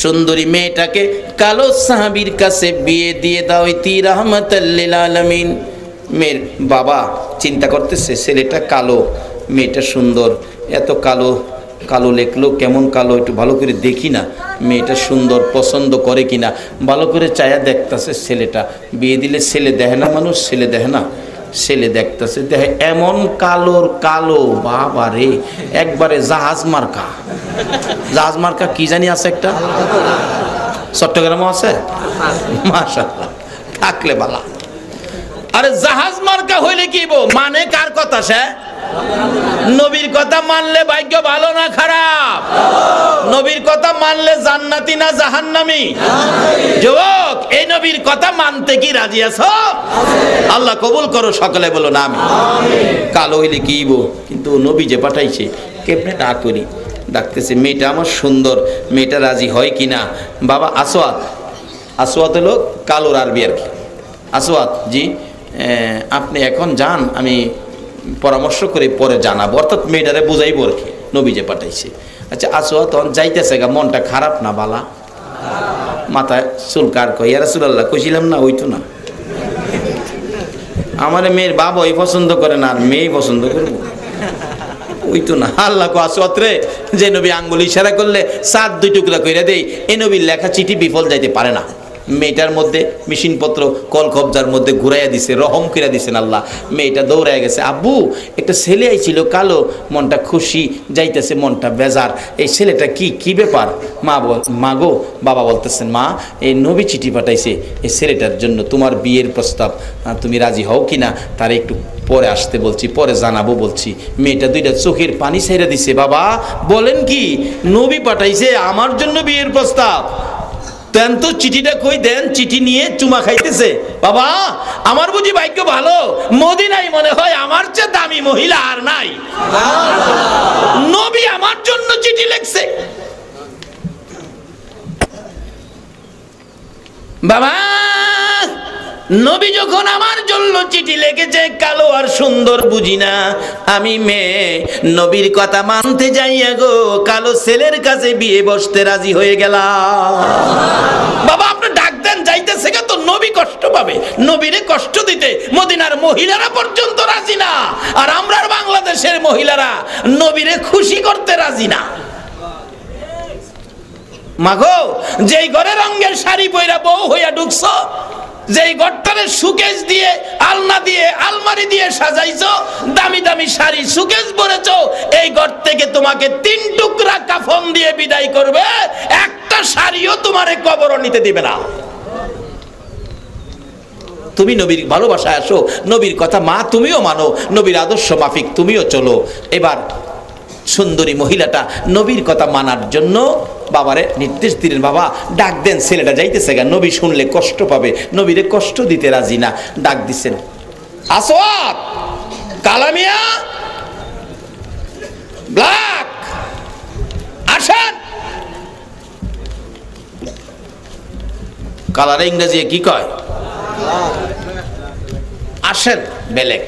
সুন্দরী মেয়েটাকে কালো সাহাবীর কাছে বিয়ে দিয়ে দাও, ইতি রাহমাতাল্লিল আলামিন। মেয়ের বাবা চিন্তা করতেছে, ছেলেটা কালো, মেয়েটা সুন্দর, এত কালো, কালো লেখলো, কেমন কালো, একটু ভালো করে দেখি না, মেয়েটা সুন্দর, পছন্দ করে কিনা। ভালো করে চায়া দেখতেছে ছেলেটা। বিয়ে দিলে ছেলে দেখে না মানুষ, ছেলে দেখে না, ছেলে দেখতেছে, দেখে এমন কালোর কালো, বাবা রে, একবারে জাহাজ মার্কা। জাহাজ মার্কা কি জানি আছে একটা, চট্টগ্রামও আছে, মাশাআল্লাহ, থাকলে বালা। আরে জাহাজ মার্কা হইলে কি মানে? কার কথা? সে নবীর কথা মানলে ভাগ্য ভালো না খারাপ? নবীর কথা মানলে জান্নাতি না জাহান্নামী? যুবক, এই নবীর কথা মানতে কি রাজি আছো? আল্লাহ কবুল করো, সকলে বলো না আমি। কালো হইলে কি কিন্তু নবী যে পাঠাইছে, কেমনে না করি। ডাকতেছে, মেয়েটা আমার সুন্দর, মেয়েটা রাজি হয় কিনা। বাবা আসওয়াত, আসওয়াত হলো কালোর আরবি আর কি। আসওয়াত জি, আপনি এখন যান, আমি পরামর্শ করে পরে জানাবো, অর্থাৎ মেয়েটারে বুঝাইবো আর কি, নবী যে পাঠাইছে। আচ্ছা আসওয়াত তখন যাইতেছে গা, মনটা খারাপ না বালা? মাথায় চুলকার, কই ইয়া রাসূলুল্লাহ, কইছিলাম না ওইতো না, আমার মেয়ের বাবা ওই পছন্দ করে না, আর মেয়ে পছন্দ করবো, ওই তো না। আল্লাহ কো আসওয়াত রে, যে নবী আঙ্গুল ইশারা করলে সাত দুই টুকরা কইরা দেই, এই নবীর লেখা চিঠি বিফল যাইতে পারে না। মেয়েটার মধ্যে মেশিনপত্র কল কবজার মধ্যে ঘুরাইয়া দিছে, রহম কইরা দিছেন আল্লাহ। মেয়েটা দৌড়ায় গেছে, আব্বু একটা ছেলে আইছিল কালো, মনটা খুশি, যাইতেছে মনটা বেজার, এই ছেলেটা কি ব্যাপার? মা গো, বাবা বলতেছেন, মা এই নবী চিঠি পাঠাইছে এই ছেলেটার জন্য, তোমার বিয়ের প্রস্তাব, তুমি রাজি হও কিনা, তার একটু পরে আসতে বলছি, পরে জানাবো বলছি। মেয়েটা দুইটা চোখের পানি ছাইরা দিছে, বাবা বলেন কি, নবী পাঠাইছে আমার জন্য বিয়ের প্রস্তাব? দেন তো চিঠিটা, কই দেন। চিঠি নিয়ে চুমা খাইতেছে, বাবা আমার বুঝি ভাগ্য ভালো, মদিনায় মনে হয় আমার চেয়ে দামি মহিলা আর নাই, নবী আমার জন্য চিঠি লিখছে। বাবা নবী যখন আমার জন্য চিঠি লিখেছে, কালো আর সুন্দর বুঝি না, আমি মেয়ে নবীর কথা মানতে যাইয়া গো কালো ছেলের কাছে বিয়ে বসতে রাজি হয়ে গেলাম। বাবা আপনি ডাক দেন, যাইতেছে তো নবী কষ্ট পাবে, নবীরে কষ্ট দিতে মদিনার মহিলারা পর্যন্ত রাজি না, আর আমরা বাংলাদেশের মহিলারা নবীরে খুশি করতে রাজি না। মাগো, যেই ঘরে রঙের শাড়ি পইরা বউ হইয়া ঢুকছো, যেই ঘরটারে সুকেশ দিয়ে, আলনা দিয়ে, আলমারি দিয়ে সাজাইছো, দামি দামি শাড়ি সুকেশ পরেছো, এই ঘর থেকে তোমাকে 3 টুকরা কাফন দিয়ে বিদায় করবে, একটা শাড়িও তোমারে কবরও নিতে দিবে না। তুমি নবীর ভালোবাসায় আসো, নবীর কথা মা তুমিও মানো, নবীর আদর্শ মাফিক তুমিও চলো। এবার সুন্দরী মহিলাটা নবীর কথা মানার জন্য বাবারে নির্দেশ দিলেন, বাবা ডাক দেন, ছেলেটা যাইতেছে গা, নবী শুনলে কষ্ট পাবে, নবীরে কষ্ট দিতে রাজি না। ডাক দিছেন, আসওয়াত, কালামিয়া, ব্ল্যাক, আসেন। কালারে ইংরেজি কি কয়? আসেন বেলেক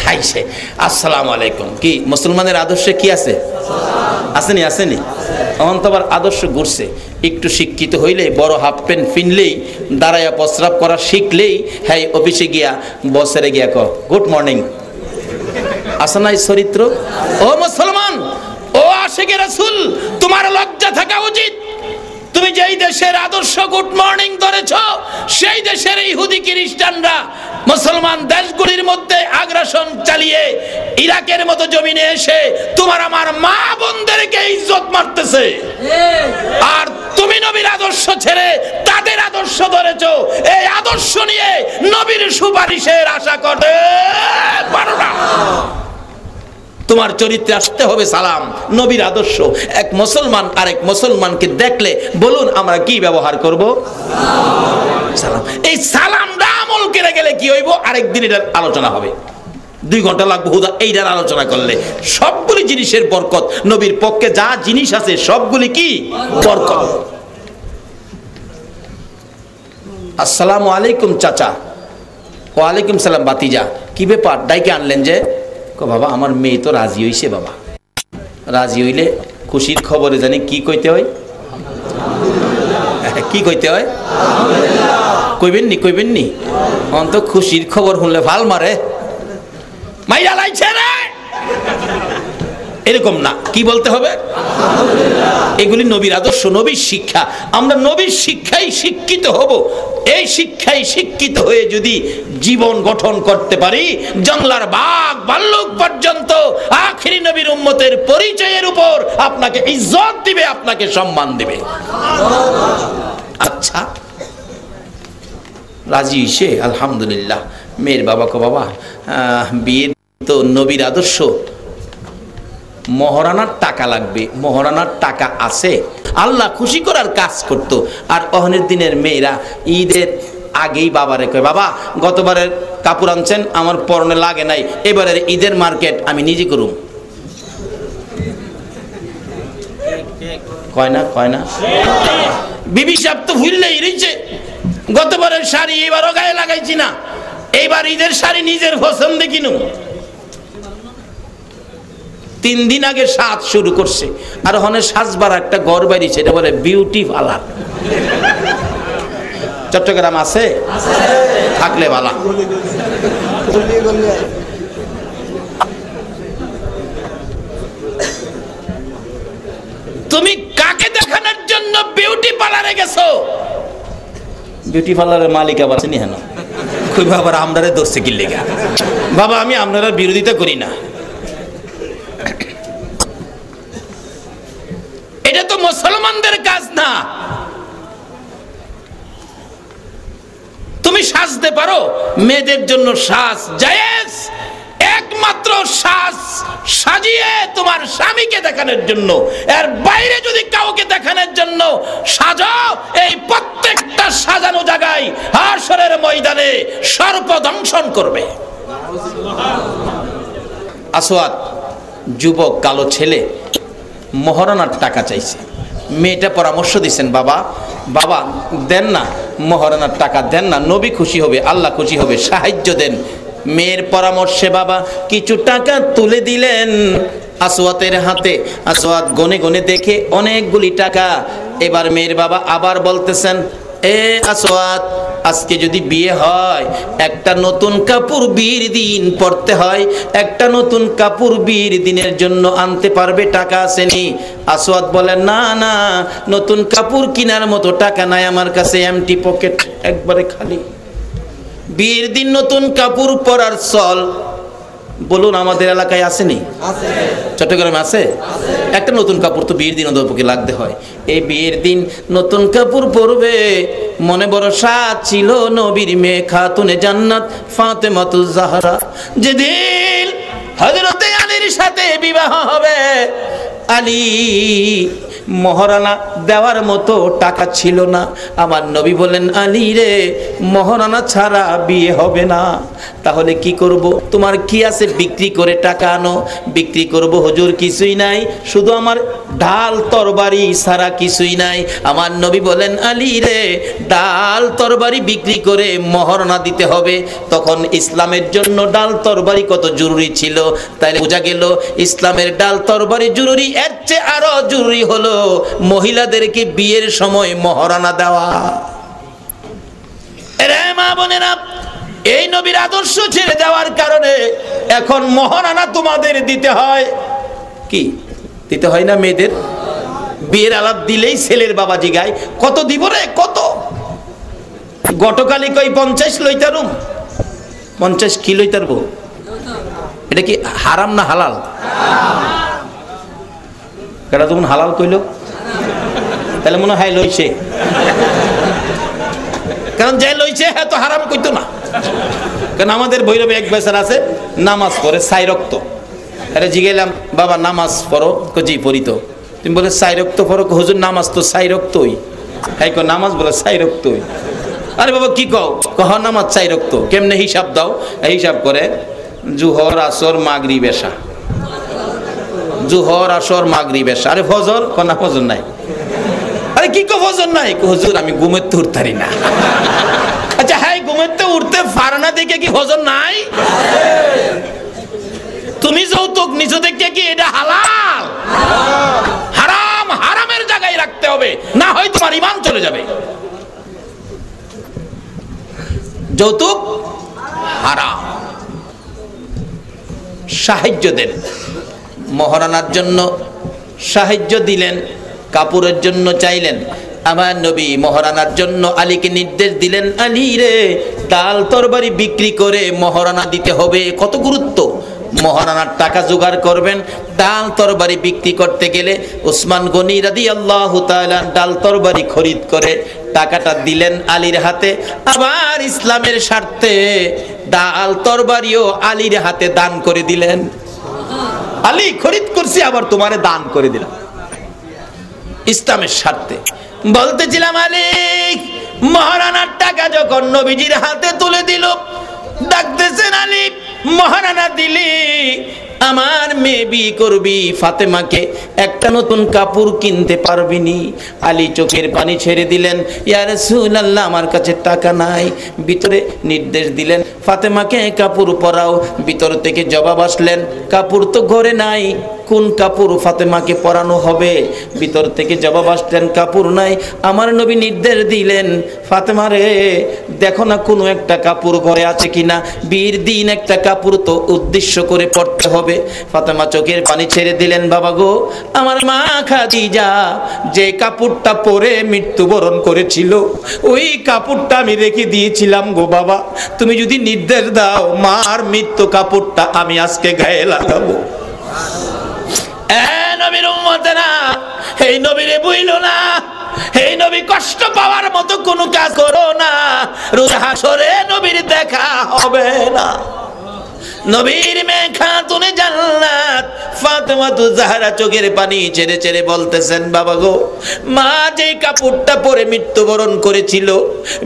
হাইছে আসসালামু আলাইকুম। কি মুসলমানের আদর্শে কি আছে? আসেনি আসেনি। তখন তো আবার আদর্শ ঘুরছে। একটু শিক্ষিত হইলে বড় হাফ প্যান্ট পিনলেই দাঁড়াইয়া প্রস্রাব করা শিখলেই হ্যাঁ অফিসে গিয়া বসেরে গিয়া ক গুড মর্নিং। আসে নাই চরিত্র? ও মুসলমান, ও আশিকে রাসূল, তোমার লজ্জা থাকা উচিত। তুমি যেই দেশের আদর্শ গুড মর্নিং ধরেছ, সেই দেশের ইহুদি খ্রিস্টানরা মুসলমান দেশগুলির মধ্যে আগ্রাসন চালিয়ে ইরাকের মতো জমিনে এসে তোমার আমার মা বোনদেরকে ইজ্জত মারতেছে, আর তুমি নবীর আদর্শ ছেড়ে তাদের আদর্শ ধরেছ। এই আদর্শ নিয়ে নবীর সুপারিশের আশা করতে পারো না। তোমার চরিত্রে আসতে হবে সালাম, নবীর আদর্শ। এক মুসলমান আরেক মুসলমানকে দেখলে বলুন আমরা কি ব্যবহার করব? সালাম। এই সালামটা আমল করে গেলে কি হইব? আরেকদিন এটার আলোচনা হবে, 2 ঘন্টা লাগবে হুদা এইটার আলোচনা করলে। সবগুলি জিনিসের বরকত, নবীর পক্ষে যা জিনিস আছে সবগুলি কি বরকত। আসসালামু আলাইকুম চাচা। ওয়ালাইকুম সালাম বাতিজা। কি ব্যাপার ডাইকে আনলেন যে? বাবা আমার মেয়ে তো রাজি হইছে। বাবা রাজি হইলে খুশির খবরে জানি কি কইতে হয়? কি কইতে হয়? কইবেন নি? কইবেন নি? অন্ত খুশির খবর শুনলে ভাল মারে, মাইয়া লাইছে রে, এরকম না। কি বলতে হবে? এগুলি নবীর আদর্শ, নবীর শিক্ষা। আমরা নবীর শিক্ষায় শিক্ষিত হব। এই শিক্ষায় শিক্ষিত হয়ে যদি জীবন গঠন করতে পারি, জঙ্গলার বাঘ ভাল্লুক পর্যন্ত আখিরি নবীর উম্মতের পরিচয়ের উপর আপনাকে ইজ্জত দিবে, আপনাকে সম্মান দিবে। আচ্ছা রাজি হইছে, আলহামদুলিল্লাহ। মেয়ের বাবাকে বাবা বিয়ের তো নবীর আদর্শ, মহারানার টাকা লাগবে, মহারানার টাকা আছে। আল্লাহ খুশি করার কাজ করত। আর অহনের দিনের মেয়েরা ঈদের আগেই বাবারে কয় বাবা গতবারের কাপড় আনছেন আমার পরনে লাগে নাই, এবারের ঈদের মার্কেট আমি নিজে করুম। কয় না? কয় না? বিবি সাহেব তো ভুললেই রয়েছে, গতবারের শাড়ি এবারও গায়ে লাগাইছি না, এইবার ঈদের শাড়ি নিজের পছন্দে কিনুম। 3 দিন আগে সাজ শুরু করছে, আর ওখানে সাজবার একটা ঘর বাড়ি, সেটা বলে বিউটি পার্লার। চট্টগ্রাম আছে? থাকলে ভালো। তুমি কাকে দেখানোর জন্য বিউটি পার্লারে গেছো? বিউটি পার্লারের মালিক আবার চিনি হেন, কই বাবা আমরারে দোষে কি লেগা? বাবা আমি আপনারা বিরোধিতা করি না, এটা তো মুসলমানদের কাজ না। তুমি সাজতে পারো, মেয়েদের জন্য সাজ জায়েজ, একমাত্র সাজ সাজিয়ে তোমার স্বামীকে দেখানোর জন্য। এর বাইরে যদি কাউকে দেখানোর জন্য সাজাও, এই প্রত্যেকটা সাজানো জায়গায় হাশরের ময়দানে সর্প দংশন করবে। আসওয়াদ যুবক কালো ছেলে মহারানার টাকা চাইছে। মেয়েটা পরামর্শ দিচ্ছেন বাবা বাবা দেন না, মহারানার টাকা দেন না, নবী খুশি হবে, আল্লাহ খুশি হবে, সাহায্য দেন। মেয়ের পরামর্শে বাবা কিছু টাকা তুলে দিলেন আসওয়াতের হাতে। আসওয়াত গনে গনে দেখে অনেকগুলি টাকা। এবার মেয়ের বাবা আবার বলতেছেন, এ আসওয়াত আজকে যদি বিয়ে হয় একটা নতুন কাপড় বিয়ের দিন পরতে হয়, একটা নতুন কাপড় বিয়ের দিনের জন্য আনতে পারবে? টাকা আসেনি। আসওয়াত বলেন না না, নতুন কাপড় কেনার মতো টাকা নাই আমার কাছে, এমটি পকেট, একবারে খালি। বিয়ের দিন নতুন কাপড় পরার চল বলুন আমাদের এলাকায় আসেনি? চট্টগ্রামে আছে? একটা নতুন কাপড় তো বিয়ের দিন অন্তপক্ষে লাগতে হয়। এই বিয়ের দিন নতুন কাপড় পরবে, মনে বড় সাজ ছিল নবীর মেয়ে খাতুনে জান্নাত ফাতেমাতুজ জাহরা। যেদিন হযরতে আলীর সাথে বিবাহ হবে, আলী মহারানা দেওয়ার মতো টাকা ছিল না। আমার নবী বলেন, আলী রে, মহারানা ছাড়া বিয়ে হবে না। তাহলে কি করব? তোমার কি আছে বিক্রি করে টাকা আনো। বিক্রি করব হুজুর, কিছুই নাই, শুধু আমার ঢাল তরবারি ছাড়া কিছুই নাই। আমার নবী বলেন, আলী রে, ডাল তরবারি বিক্রি করে মহারণা দিতে হবে। তখন ইসলামের জন্য ডাল তরবারি কত জরুরি ছিল। তাইলে বোঝা গেল ইসলামের ডাল তরবারি জরুরি, এর চেয়ে আরো জরুরি হলো মহিলাদেরকে বিয়ের সময় মহারণা দেওয়া। এরে মা বোনেরা, এই নবীর আদর্শ ছেড়ে দেওয়ার কারণে এখন মহারণা তোমাদের দিতে হয়। কি দিতে হয় না? মেয়েদের বিয়ের আলাপ দিলেই ছেলের বাবা জিগায়, কত দিব রে, কত? গতকালই কই 50 লইতারুম। 50 কি লইতারবো? এটা কি হারাম না হালাল? কেটা তখন হালাল কইল, তাহলে মনে হয় লইছে। কারণ যে লইছে হ্যাঁ তো হারাম কইতো না। কারণ আমাদের ভৈরবে এক বেচার আছে, নামাজ পড়ে 4 রক্ত। আরে জিগাইলাম, বাবা নামাজ পড়ো? জি পড়ি তো। তুমি বলে 4 রক্ত পড়ো? হুজুর নামাজ তো 4 রক্তই। হ্যাঁ নামাজ বলে 4 রক্তই। আরে বাবা কি কহ? নামাজ 4 রক্ত। কেমনে হিসাব দাও? হিসাব করে জুহর, আসর, মাগরিব, এশা। জুহর, আসর, মাগরিব, এশা। আরে ফজর? না ফজর নাই। আরে কি ফজর নাই? হুজুর আমি ঘুমের তো উঠতারি না। আচ্ছা হ্যাঁ, ঘুমের তো উঠতে পারে না দেখে কি ফজর নাই? তুমি যৌতুক নিছো দেখে কি এটা হালাল? হারাম হারামের জায়গায় রাখতে হবে, না হয় তোমার ঈমান চলে যাবে। যৌতুক হারাম। সাহায্য দেন, মহারানার জন্য সাহায্য দিলেন, কাপড়ের জন্য চাইলেন। আমার নবী মহারানার জন্য আলীকে নির্দেশ দিলেন, আলী রে, ডাল তরবারি বিক্রি করে মহারানা দিতে হবে। কত গুরুত্ব! মহারানার টাকা জোগাড় করবেন। ডাল তরবারি বিক্রি করতে গেলে ওসমান গনি রাদিয়াল্লাহু তাআলা ডাল তরবারি খরিদ করে টাকাটা দিলেন আলীর হাতে। আবার ইসলামের স্বার্থে ডাল তরবারিও আলীর হাতে দান করে দিলেন। আলী খরিদ করছি, আবার তোমারে দান করে দিলাম ইসলামের স্বার্থে। বলতেছিলাম, আলী মহারানার টাকা যখন নবীজির হাতে তুলে দিল, ডাকতেছেন, আলী মহারানা দিলি, আমার মেয়ে বিয়ে করবি, ফাতেমাকে একটা নতুন কাপড় কিনতে পারবি নি। আলী চোখের পানি ছেড়ে দিলেন, ইয়া রাসূলুল্লাহ আমার কাছে টাকা নাই। ভিতরে নির্দেশ দিলেন, ফাতেমাকে কাপড় পরাও। ভিতর থেকে জবাব আসলেন, কাপড় তো ঘরে নাই, কোন কাপড় ফাতেমাকে পরানো হবে? ভিতর থেকে জবাব আসলেন, কাপড় নাই। আমার নবী নির্দেশ দিলেন, ফাতেমা রে, দেখো না কোনো একটা কাপড় ঘরে আছে কিনা। বিয়ের দিন একটা কাপড় তো উদ্দেশ্য করে পড়তে হবে। ফাতেমা চোখের পানি ছেড়ে দিলেন, বাবা গো, আমার মা খাদিজা যে কাপড়টা পরে মৃত্যুবরণ করেছিল, ওই কাপড়টা আমি রেখে দিয়েছিলাম গো বাবা। তুমি যদি নির্দেশ দাও, মার মৃত্যু কাপড়টা আমি আজকে গায়ে লাগাবো। নবীর উম্মতেরা, এই নবীরে বুঝলো না, এই নবী কষ্ট পাওয়ার মতো কোনো কাজ করো না, রোজ হাসরে নবীর দেখা হবে না। নবীর মেয়ে খাতুনে জান্নাত ফাতেমা তু জাহরা চোখের পানি ছেড়ে ছেড়ে বলতেছেন, বাবা গো, মা যে কাপড়টা পরে মৃত্যুবরণ করেছিল,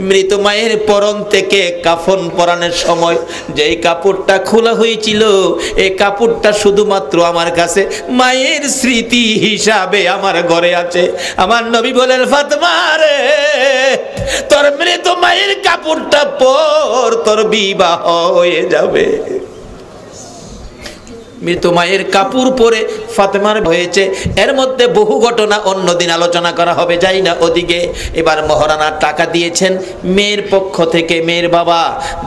মৃত মায়ের পরন থেকে কাফন পরানোর সময় যেই কাপড়টা খোলা হয়েছিল, এই কাপড়টা শুধুমাত্র আমার কাছে মায়ের স্মৃতি হিসাবে আমার ঘরে আছে। আমার নবী বলেন, ফাতেমা রে, তোর মৃত মায়ের কাপড়টা পর, তোর বিবাহ হয়ে যাবে। মৃত মায়ের কাপড় পরে ফাতেমার হয়েছে। এর মধ্যে বহু ঘটনা অন্যদিন আলোচনা করা হবে, যাই না ওদিকে। এবার মহারানার টাকা দিয়েছেন মেয়ের পক্ষ থেকে। মেয়ের বাবা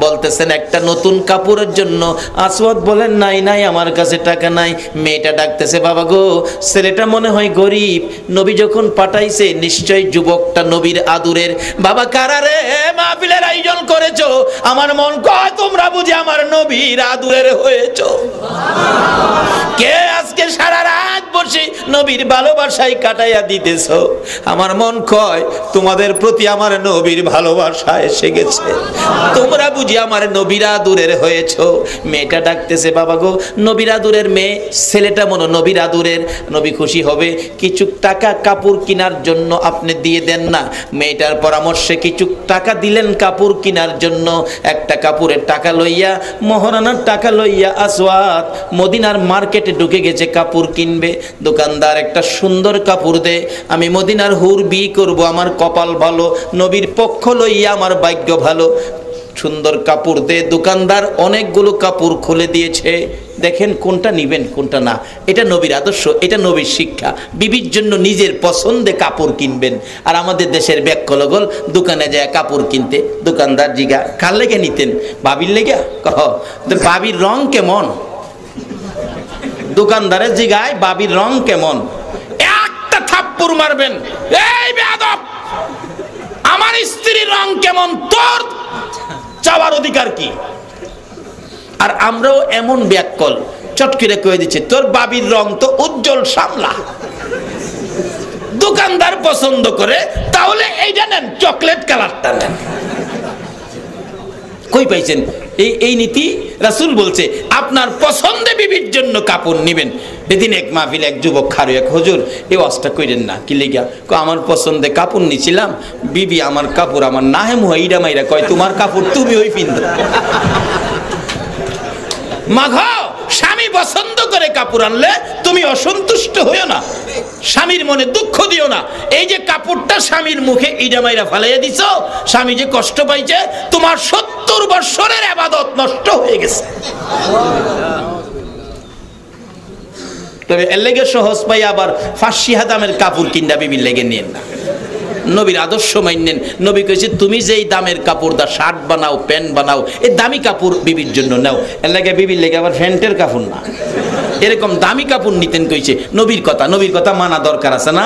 বলতেছেন একটা নতুন কাপড়ের জন্য। আসওয়াদ বলেন, নাই নাই আমার কাছে টাকা নাই। মেয়েটা ডাকতেছে, বাবা গো, ছেলেটা মনে হয় গরিব, নবী যখন পাঠাইছে নিশ্চয় যুবকটা নবীর আদুরের। বাবা কারারে মাহফিলের আয়োজন করেছো, আমার মন কয় তোমরা বুঝি আমার নবীর আদুরের হয়েছো। কে আজকে সারা রাত বসে নবীর ভালোবাসায় কাটাইয়া দিতেছ। আমার মন কয় তোমাদের প্রতি আমার নবীর ভালোবাসা এসে গেছে, তোমরা বুঝি আমার নবীর আদুরের হয়েছ। মেয়েটা ডাকতেছে, বাবা গো নবীর আদুরের মেয়ে, ছেলেটা মনে নবীর আদুরের, নবী খুশি হবে, কিছু টাকা কাপড় কেনার জন্য আপনি দিয়ে দেন না। মেয়েটার পরামর্শে কিছু টাকা দিলেন কাপড় কেনার জন্য। একটা কাপড়ের টাকা লইয়া, মহারানার টাকা লইয়া আসওয়াদ মদিনার মার্কেটে ঢুকে গেছে কাপড় কিনবে। দোকানদার একটা সুন্দর কাপড় দে, আমি মদিনার হুর বি করব, আমার কপাল ভালো, নবীর পক্ষ লইয়া আমার ভাগ্য ভালো। সুন্দর কাপড় দে, দোকানদার অনেকগুলো কাপড় খুলে দিয়েছে, দেখেন কোনটা নিবেন কোনটা না। এটা নবীর আদর্শ, এটা নবীর শিক্ষা। বিবির জন্য নিজের পছন্দে কাপড় কিনবেন। আর আমাদের দেশের ব্যাকলগল দোকানে যায় কাপড় কিনতে, দোকানদার জিগা কার লেগে নিতেন? বাবির লেগে? কহ বাবির রং কেমন? দোকানদারের জিগায় বাবির রং কেমন? একটা থাপ্পড় মারবেন, এই বেয়াদব আমার স্ত্রীর রং কেমন, তোর চাওয়ার অধিকার কি? আর আমরাও এমন ব্যাককল চটকিরে কয়ে দিচ্ছে, তোর বাবির রং তো উজ্জ্বল শ্যামলা। দোকানদার পছন্দ করে, তাহলে এইটা নেন, চকলেট কালারটা নেন। কই পাইছেন এই নীতি? রাসূল বলছে আপনার পছন্দে বিবির জন্য কাপড় নিবেন। এদিন এক মাহফিল এক যুবক খারু, এক হুজুর এই ওয়াজটা কইরেন না, কি লিগা? আমার পছন্দে কাপড় নিছিলাম, বিবি আমার কাপড় আমার নাহে মুহে ইডা মাইরা কয় তোমার কাপড় তুমি ওই পিন্দো। মাঘো স্বামী পছন্দ করে কাপড় আনলে তুমি অসন্তুষ্ট হইও না, স্বামীর মনে দুঃখ দিও না। এই যে কাপড়টা স্বামীর মুখে ইডা মাইরা ফালাইয়া দিছো, স্বামী যে কষ্ট পাইছে, তোমার 70 বছরের ইবাদত নষ্ট হয়ে গেছে। তবে এর লেগে সহজ পাই আবার 500 দামের কাপড় কিনা বিবির লেগে নিয়েন না, নবীর আদর্শ মানেন। নবী কইছে তুমি যেই দামের কাপড় দা শার্ট বানাও, প্যান্ট বানাও, এই দামি কাপড় বিবির জন্য নাও। এর লাগে বিবির লেগে আবার ফ্যান্টের কাপড় না, এরকম দামি কাপড় নিতেন কইছে। নবীর কথা, নবীর কথা মানা দরকার আছে না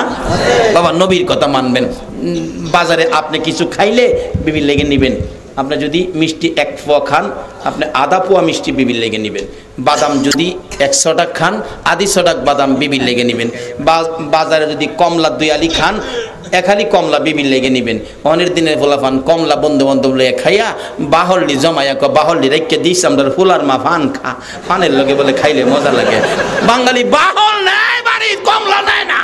বাবা? নবীর কথা মানবেন। বাজারে আপনি কিছু খাইলে বিবির লেগে নিবেন। আপনি যদি মিষ্টি 1 পোয়া খান, আপনি আধা পোয়া মিষ্টি বিবির লেগে নেবেন। বাদাম যদি 100 টাকা খান, আধি 100 টাকা বাদাম বিবির লেগে নেবেন। বাজারে যদি কমলা 2 আলি খান, 1 আলি কমলা বিবির লেগে নেবেন। অনেক দিনের ফোলাফান কমলা বন্ধু বান্ধব লইয়া খাইয়া বাহল্লি জমাইয়া বাহল্লি রেখে দিস আমরা ফুলার মা ফান খা, ফানের লগে বলে খাইলে মজা লাগে। বাঙালি বাহল নেয় বাড়ি, কমলা নেয় না।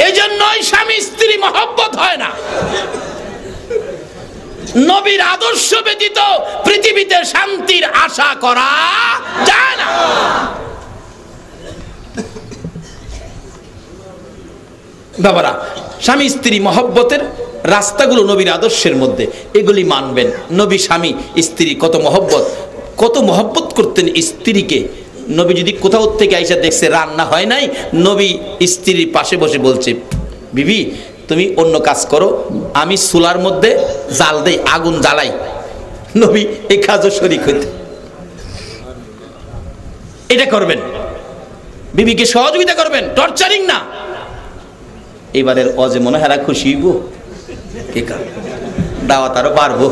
এই জন্যই স্বামী স্ত্রী মহব্বত হয় না। নবীর আদর্শ ব্যতীত পৃথিবীতে শান্তির আশা করা যায় না। বাবারা, স্বামী স্ত্রী মহব্বতের রাস্তাগুলো নবীর আদর্শের মধ্যে, এগুলি মানবেন। নবী স্বামী স্ত্রী কত মহব্বত করতেন স্ত্রীকে। নবী যদি কোথাও থেকে আইসা দেখছে রান্না হয় নাই, নবী স্ত্রীর পাশে বসে বলছে, বিবি তুমি অন্য কাজ করো, আমি চুলার মধ্যে জাল দেই, আগুন জ্বালাই। নবী এই কাজও শরীক হইতে। এটা করবেন, বিবিকে সহযোগিতা করবেন, টর্চারিং না। এবারের অজে মনে হারা খুশি হইব, দাওয়াত আরো বাড়বো।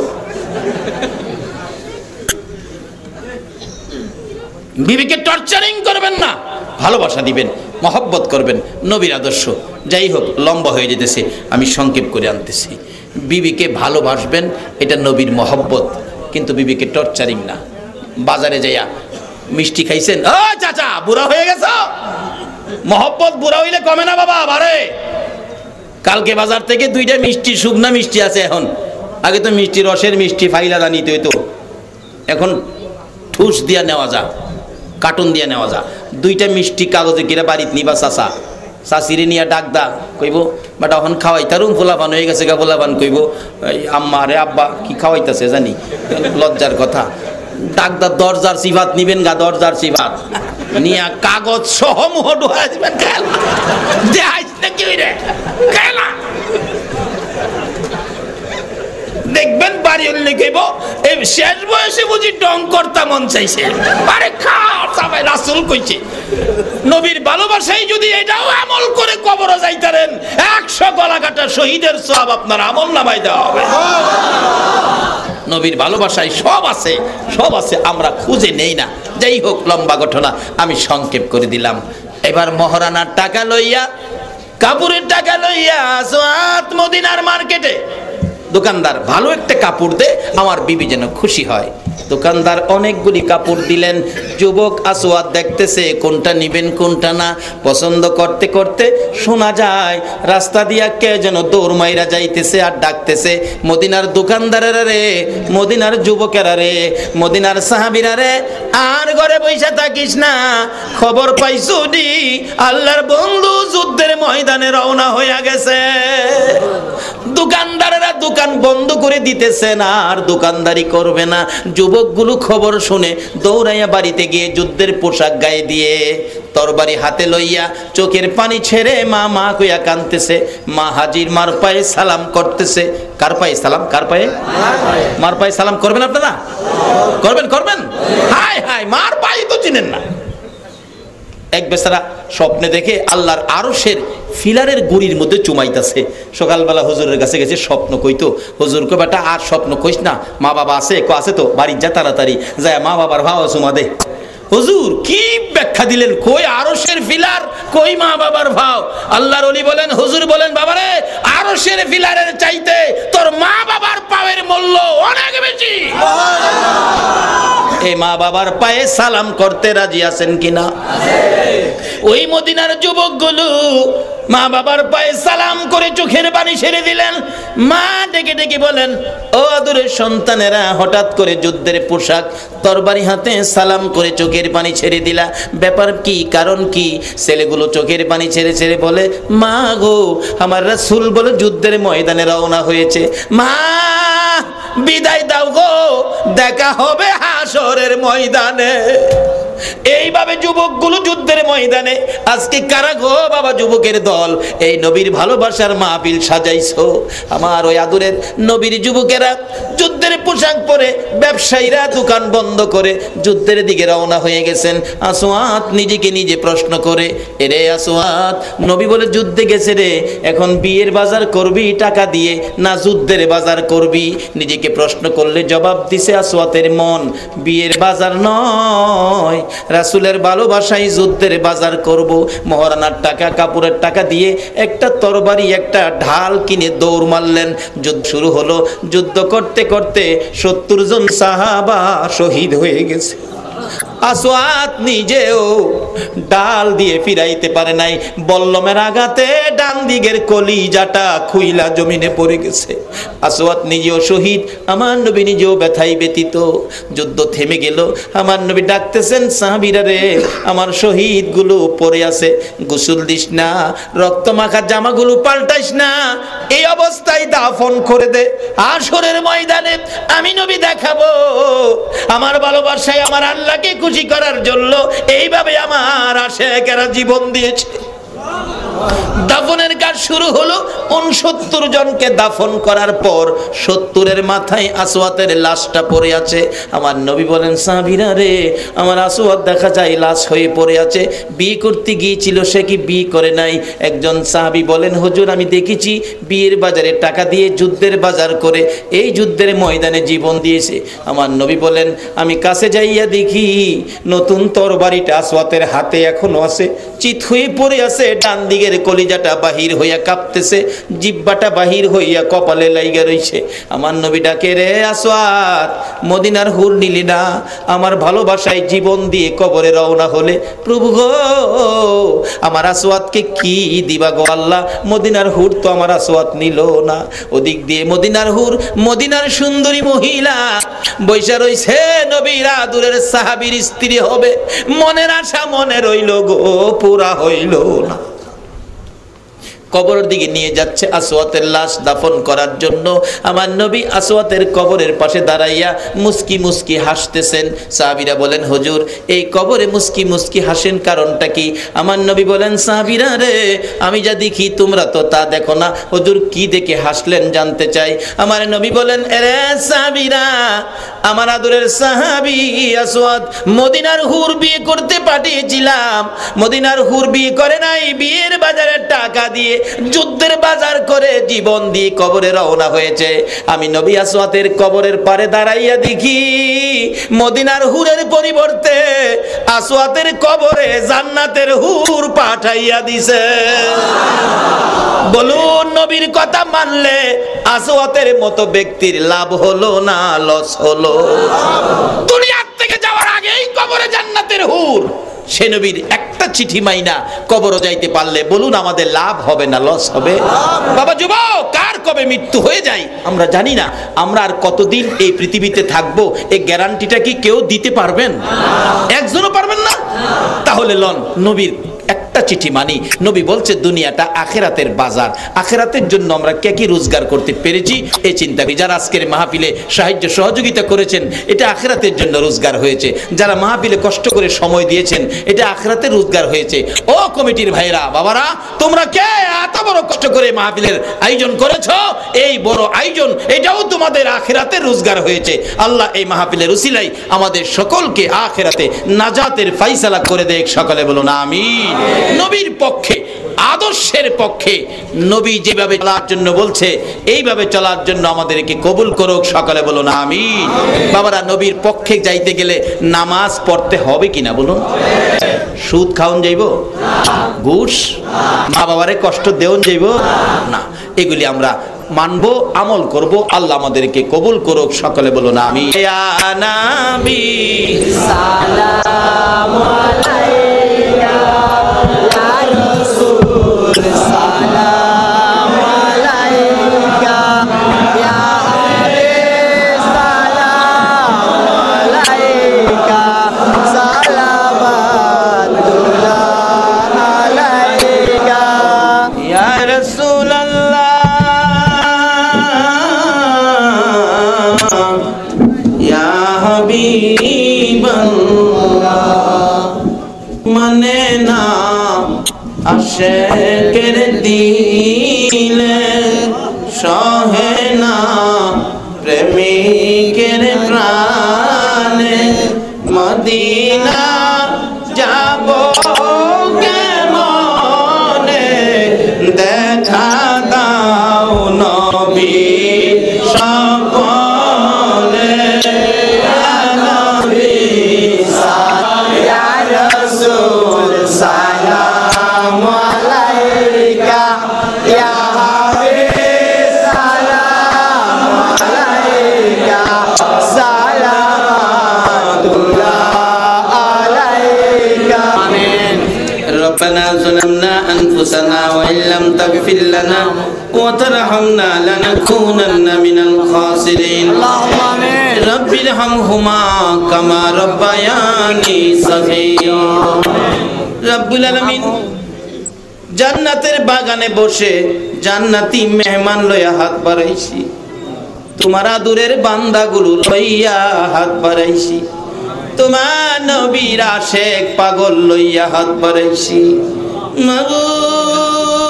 বিবিকে টর্চারিং করবেন না, ভালোবাসা দিবেন, মহব্বত করবেন, নবীর আদর্শ। যাই হোক, লম্বা হয়ে যেতেছে, আমি সংক্ষেপ করে আনতেছি। বিবিকে ভালোবাসবেন, এটা নবীর মহব্বত, কিন্তু বিবিকে টর্চারিং না। বাজারে যাইয়া মিষ্টি খাইছেন, ও চাচা বুড়া হয়ে গেছ, মহব্বত বুড়া হইলে কমে না বাবা, বাড়ে। কালকে বাজার থেকে 2টা মিষ্টি, শুকনা মিষ্টি আছে এখন। আগে তো মিষ্টি রসের মিষ্টি ফাইলা নিতে হইতো, এখন ঠুস দিয়া নেওয়া যা, কার্টুন দিয়া নেওয়া যা। 2টা মিষ্টি কাগজে কিরা বাড়িতে নিবা চাচা, চাচিরে নিয়ে ডাক দা, কইব বাট এখন খাওয়াইতারুম, ফোলাপান হয়ে গেছে গা। ফোলাপান কইব আম্মা রে আব্বা কি খাওয়াইতেছে জানি, লজ্জার কথা। ডাকদা দরজার সিফাত নিবেন গা, দরজার সিফাত নিয়া কাগজ সহ মুহ ঢুকাই দিবেন। দেখবেন বাড়ি হলে কইব এই শেষ বয়সে বুঝি ডং করতে মন চাইছে। আরে খাওয়াই রাসূল কইছে, নবীর ভালোবাসায় যদি এটাও আমল করে কবরে যাইতারেন, 100 গলা কাটা শহীদের সওয়াব আপনার আমল নামায় দেওয়া হবে। নবীর ভালোবাসায় সব আছে, সব আছে, আমরা খুঁজে নেই না। যাই হোক, লম্বা ঘটনা আমি সংক্ষেপ করে দিলাম। এবার মহারানার টাকা লইয়া, কাপড়ের টাকা লইয়া আসওয়াত মদিনার মার্কেটে। দোকানদার ভালো একটা কাপড় দে, আমার বিবি যেন খুশি হয়। দোকানদার অনেকগুলি কাপড় দিলেন। যুবক আসওয়াত দেখতেছে কোনটা নিবেন কোনটা না, পছন্দ করতে করতে শোনা যায় রাস্তা দিয়া কে যেন দৌড় মাইরা যাইতেছে আর ডাকতেছে, মদিনার দোকানদারেরা রে, মদিনার যুবকেরা রে, মদিনার সাহাবীরা রে, আর ঘরে বইসা থাকিস না, খবর পাইছো দি আল্লাহর বন্ধু যুদ্ধের ময়দানে রওনা হইয়া গেছে। দোকানদারেরা দোকান বন্ধ করে দিতেছে না, আর দোকানদারি করবে না। যুবকগুলো খবর শুনে দৌড়াইয়া বাড়িতে গিয়ে যুদ্ধের পোশাক গায়ে দিয়ে, তরবারি হাতে লইয়া, চোখের পানি ছেড়ে মা মা কইয়া কাঁদতেছে। মা হাজির মার পায়ে সালাম করতেছে। কার পায়ে সালাম? কার পায়ে? মার পায়ে সালাম করবেন আপনারা? করবেন করবেন? হায় হায়, মার পায়ে তো চিনেন না। এক বেচারা স্বপ্নে দেখে আল্লাহর আরশের ফিলারের গুড়ির মধ্যে চুমাইতেছে। সকালবেলা হুজুরের কাছে গেছে, স্বপ্ন কইতো। হুজুর কো বেটা আর স্বপ্ন কইস না, মা বাবা আছে? কো আছে তো, বাড়ি যা তাড়াতাড়ি যায় মা বাবার ভাও চুমা দে। হুজুর কি ব্যাখ্যা দিলেন, কই আরশের ফিলার, কই মা বাবার ভাও। আল্লাহর ওলি বলেন, হুজুর বলেন, বাবারে আরশের ফিলারের চাইতে তোর মা বাবার পায়ের মূল্য অনেক বেশি। এই মা বাবার পায়ে সালাম করতে রাজি আছেন কিনা? ওই মদিনার যুবকগুলো মা বাবার পায়ে সালাম করে চোখের পানি ছেড়ে দিলেন। মা ডেকে ডেকে বলেন, ও আদরের সন্তানেরা, হঠাৎ করে যুদ্ধের পোশাক, তরবারি হাতে সালাম করে চোখের পানি ছেড়ে দিলা, ব্যাপার কি, কারণ কি? ছেলেগুলো চোখের পানি ছেড়ে ছেড়ে বলে, মা গো, আমার রাসূল বলে যুদ্ধের ময়দানে রওনা হয়েছে। মা বিদায় দাও গো, দেখা হবে হাসরের ময়দানে। এইভাবে যুবকগুলো যুদ্ধের ময়দানে। আজকে কারা গো বাবা যুবকের দল এই নবীর ভালোবাসার মাহফিল সাজাইছো? আমার ওই আদরের নবীর যুবকেরা যুদ্ধের পোশাক পরে, ব্যবসায়ীরা দোকান বন্ধ করে যুদ্ধের দিকে রওনা হয়ে গেছেন। আসওয়াত নিজেকে নিজে প্রশ্ন করে, এরে আসওয়াত, নবী বলে যুদ্ধে গেছে রে, এখন বিয়ের বাজার করবি টাকা দিয়ে না যুদ্ধের বাজার করবি? নিজেকে প্রশ্ন করলে জবাব দিছে আসওয়াতের মন, বিয়ের বাজার নয়, রাসূলের ভালোবাসায় যুদ্ধের বাজার করব। মহারানার টাকা, কাপড়ের টাকা দিয়ে একটা তরবারি, একটা ঢাল কিনে দৌড় মারলেন। যুদ্ধ শুরু হলো। যুদ্ধ করতে করতে 70 জন সাহাবা শহীদ হয়ে গেছে। আসওয়াত নিজেও ডাল দিয়ে ফিরাইতে পারে নাই, বল্লমের আঘাতে ডান দিকের কলিজাটা খুইলা জমিনে পড়ে গেছে। আসওয়াত নিজেও শহীদ, আমার নবী নিজেও ব্যথায় ব্যতীত। যুদ্ধ থেমে গেল। আমার নবী ডাকতেছেন, সাহাবীরা রে, আমার শহীদগুলো পড়ে আছে, গোসল দিস না, রক্ত মাখা জামাগুলো পাল্টাইস না, এই অবস্থায় দাফন করে দে। হাসরের ময়দানে আমি নবী দেখাবো আমার ভালোবাসায় আমার আল্লাহকে খুশি করার জন্য এইভাবে আমার আশিকেরা জীবন দিয়েছে। দাফনের কাজ শুরু হলো। 69 জনকে দাফন করার পর 70-এর মাথায় আসওয়াতের লাশটা পড়ে আছে। আমার নবী বলেন, সাহাবীরা রে, আমার আসওয়াত দেখা যায় লাশ হয়ে পড়ে আছে, বিয়ে করতে গিয়েছিল, সে কি বিয়ে করে নাই? একজন সাহাবী বলেন, হুজুর আমি দেখেছি বিয়ের বাজারে টাকা দিয়ে যুদ্ধের বাজার করে এই যুদ্ধের ময়দানে জীবন দিয়েছে। আমার নবী বলেন, আমি কাছে যাইয়া দেখি নতুন তরবারিটা আসওয়াতের হাতে এখনো আছে, চিত হয়ে পড়ে আছে, ডান দিকের কলিজাটা বাহির হইয়া কাঁপতেছে, জিহ্বাটা বাহির হইয়া কপালে লাইগা রইছে। আমার নবী ডাকে, রে আসওয়াত, মদিনার হুর নিলি না? আমার ভালোবাসায় জীবন দিয়ে কবরে রওনা হলে, প্রভু গো আমার আসওয়াতকে কি দিবা গো আল্লাহ? মদিনার হুর তো আমার আসওয়াত নিল না। ওদিক দিয়ে মদিনার হুর, মদিনার সুন্দরী মহিলা বৈশা রইছে, নবীর আদরের সাহাবীর স্ত্রী হবে। মনের আশা মনে রইল গো, পুরা হইল না। কবরের দিকে নিয়ে যাচ্ছে আসওয়াতের লাশ দাফন করার জন্য। আমার নবী আসওয়াতের কবরের পাশে দাঁড়াইয়া মুস্কি মুস্কি হাসতেছেন। সাহাবীরা বলেন, হুজুর এই কবরে মুস্কি মুস্কি হাসেন কারণটা কি? আমার নবী বলেন, সাহাবীরা রে, আমি যা দেখি তোমরা তো তা দেখো না। হুজুর কি দেখে হাসলেন জানতে চাই। আমার নবী বলেন, এরে সাহাবীরা, আমার আদরের সাহাবী আসওয়াত মদিনার হুর বিয়ে করতে পাঠিয়েছিলাম, মদিনার হুর বিয়ে করে নাই, বিয়ের বাজারে টাকা দিয়ে যুদ্ধের বাজার করে জীবন দিয়ে কবরে রওনা হয়েছে। আমি নবী আসওয়াতের কবরের পারে দাঁড়াইয়া দেখি মদিনার হুরের পরিবর্তে আসওয়াতের কবরে জান্নাতের হুর পাঠাইয়া দিছে। বলুন, নবীর কথা মানলে আসওয়াতের মতো ব্যক্তির লাভ হলো না লস হলো? দুনিয়ার থেকে যাওয়ার আগেই কবরে জান্নাতের হুর, সে নবীর একটা চিঠি মাইনা কবর যাইতে পারলে বলুন আমাদের লাভ হবে না লস হবে? বাবা যুবক, কার কবে মৃত্যু হয়ে যায় আমরা জানি না। আমরা আর কতদিন এই পৃথিবীতে থাকবো এই গ্যারান্টিটা কি কেউ দিতে পারবেন? একজনও পারবেন না। তাহলে লন নবীর একটা চিঠি মানি। নবী বলছে দুনিয়াটা আখেরাতের বাজার, আখেরাতের জন্য আমরা কে কি রোজগার করতে পেরেছি এই চিন্তা করি। যারা আজকের মাহফিলে সাহায্য সহযোগিতা করেছেন এটা আখেরাতের জন্য রোজগার হয়েছে। যারা মাহফিলে কষ্ট করে সময় দিয়েছেন এটা আখেরাতের রোজগার হয়েছে। ও কমিটির ভাইরা বাবারা, তোমরা কে এত বড় কষ্ট করে মাহফিলের আয়োজন করেছো, এই বড় আয়োজন এটাও তোমাদের আখেরাতের রোজগার হয়েছে। আল্লাহ এই মাহফিলের উসিলাই আমাদের সকলকে আখেরাতে নাজাতের ফাইসালা করে দেখ। সকলে বলুন আমিন। নবীর পক্ষে, আদর্শের পক্ষে নবী যেভাবে চলার জন্য বলছে এইভাবে চলার জন্য আমাদেরকে কবুল করুক। সকালে বলুন আমিন। বাবারা, নবীর পক্ষে যাইতে গেলে নামাজ পড়তে হবে কিনা বলুন? সুদ খাওন যাইব? ঘুষ? মা বাবারে কষ্ট দেওন যাইব না? এগুলি আমরা মানবো, আমল করব। আল্লাহ আমাদেরকে কবুল করুক। সকলে বলুন আমিন। ইয়া নবী সালাম আলাইকা, মানে না আশেকের দিলে সহে না প্রেমিকের প্রাণে, মদিনা যাব কেমনে দেখা দাও নবী সকলে। ربنا ظلمنا أنفسنا وإن لم تغفر لنا وترحمنا لنكونن من الخاسرين رب ارحمهما كما ربياني صغيرا। রব্বুল আলামিন জান্নাতের বাগানে বসে জান্নাতি মেহমান লইয়া হাত বাড়াইছি, তোমার আদরের বান্দাগুলো লইয়া হাত বাড়াইছি, তোমার নবীর আশেক পাগল লইয়া হাত বাড়াইছি। মাবুদ,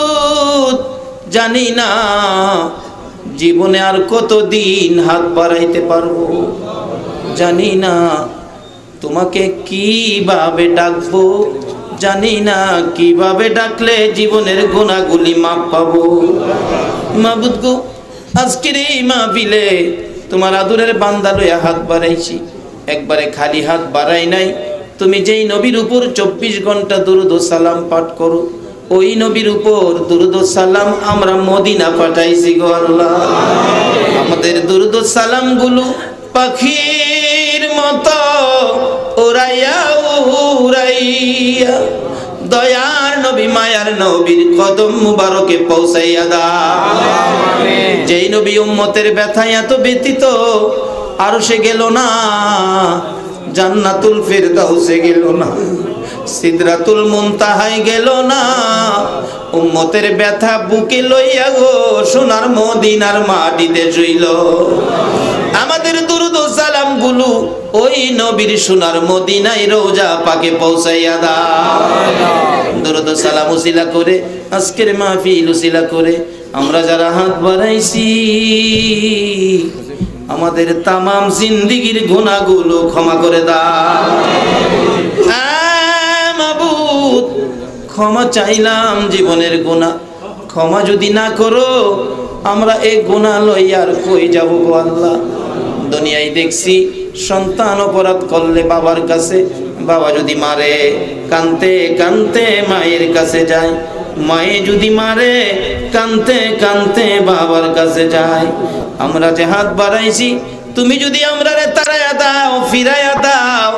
জানি না জীবনে আর কতদিন হাত বাড়াইতে পারবো, জানি না তোমাকে কিভাবে ডাকবো, জানি না কিভাবে ডাকলে জীবনের গুনাহগুলি মাপ পাবো। মাবুদ গো, আজকের এই মাহফিলে তোমার আদরের বান্দা লইয়া হাত বাড়াইছি, একবারে খালি হাত বাড়াই নাই। তুমি যেই নবীর উপর 24 ঘন্টা দুরূদ ও সালাম পাঠ করো, ওই নবীর উপর দুরূদ ও সালাম আমরা মদিনা পাঠাইছি গো আল্লাহ। আমাদের দুরূদ ও সালাম গুলো পাখির মতো উড়াইয়া উড়াইয়া দয়ার নবী মায়ার নবীর কদম মুবারকে পৌঁছাইয়া দাও। যেই নবী উম্মতের ব্যথায় এত ব্যথিত, আরশে গেল না, জান্নাতুল ফিরদাউসে গেল না, সিদরাতুল মুনতাহায় গেল না, উম্মতের ব্যথা বুকে লইয়া গো সোনার মদিনার মাটিতে শুইল। আমাদের দুরূদ ও সালাম গুলো ওই নবীর সোনার মদিনায় রওজা পাকে পৌঁছাইয়া দাও। দুরূদ ও সালাম উসিলা করে আজকের মাহফিল উসিলা করে আমরা যারা হাত বাড়াইছি, আমাদের তামাম জিন্দেগীর গুনাহগুলো ক্ষমা করে দাও। মাবুদ, ক্ষমা চাইলাম জীবনের গুনাহ, ক্ষমা যদি না করো আমরা এই গুনাহ লইয়া আর কই যাব গো আল্লাহ। দুনিয়ায় দেখছি সন্তান অপরাধ করলে বাবার কাছে, বাবা যদি মারে কানতে কানতে মায়ের কাছে যায়, মায়ে যদি মারে কানতে কানতে বাবার কাছে যায়। আমরা যে হাত বাড়াইছি তুমি যদি আমরারে তাড়াইয়া দাও, ফিরাইয়া দাও,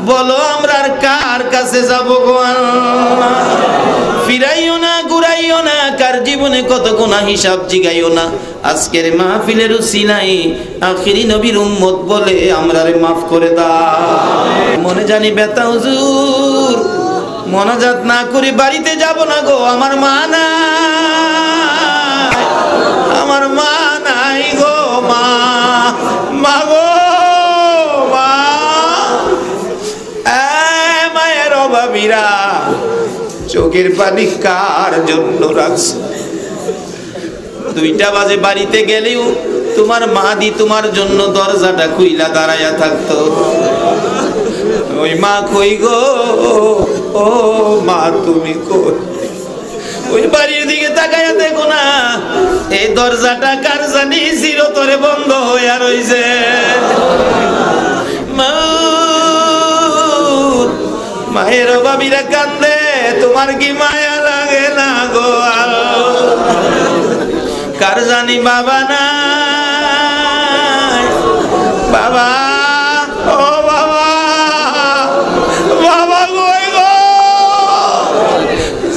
বলো আমরা আর কার কাছে যাব গো আল্লাহ? ফিরাইও না, ঘুরাইও না, কার জীবনে কত গুনাহ হিসাব জিগাইও না। আজকের মাহফিলের উসিলাই আখিরি নবীর উম্মত বলে আমরারে মাফ করে দাও। মনে জানি ব্যথা হুজুর, মোনাজাত না করে বাড়িতে যাব না গো, আমার মা নাই, আমার মা নাই গো, মা মা গো মা। মায়ের অভাবীরা চোখের পানি কার জন্য রাখছো? 2টা বাজে বাড়িতে গেলেও তোমার মা দি তোমার জন্য দরজাটা খুইলা দাঁড়াইয়া থাকতো। ওই মা কই গো, ও মা তুমি কই? ওই বাড়ির দিকে তাকাইয়া দেখো না, এই দরজাটা কার জানি চিরতরে বন্ধ হইয়া রইছে। মায়ের বাবিরা কান্দে, তোমার কি মায়া লাগে না গো? কার জানি বাবা নাই, বাবা ও বাবা, বাবা কই গো?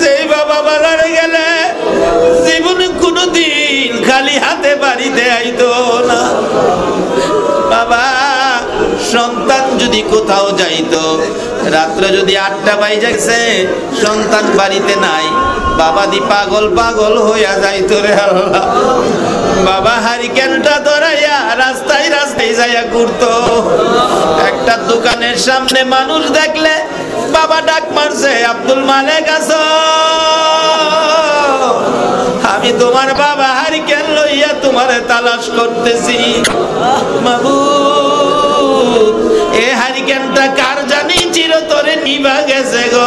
যেই বাবা বাজারে গেলে জীবনে কোনোদিন খালি হাতে বাড়িতে আইতো না। বাবা সন্তান যদি কোথাও যাইতো, রাত্রে যদি 8টা বাজে সন্তান বাড়িতে নাই, বাবা দি পাগল পাগল হইয়া যাইতো রে আল্লাহ। বাবা হারিকেনটা ধরাইয়া রাস্তায় রাস্তায় যাইয়া ঘুরতো। একটা দোকানের সামনে মানুষ দেখলে বাবা ডাক মারছে, আব্দুল মালেক আছো? আমি তোমার বাবা হারিকেন লইয়া তোমারে তালাশ করতেছি। মাবুদ এ হারিকেনটা কার জানি চিরতরে নিভা গেছে গো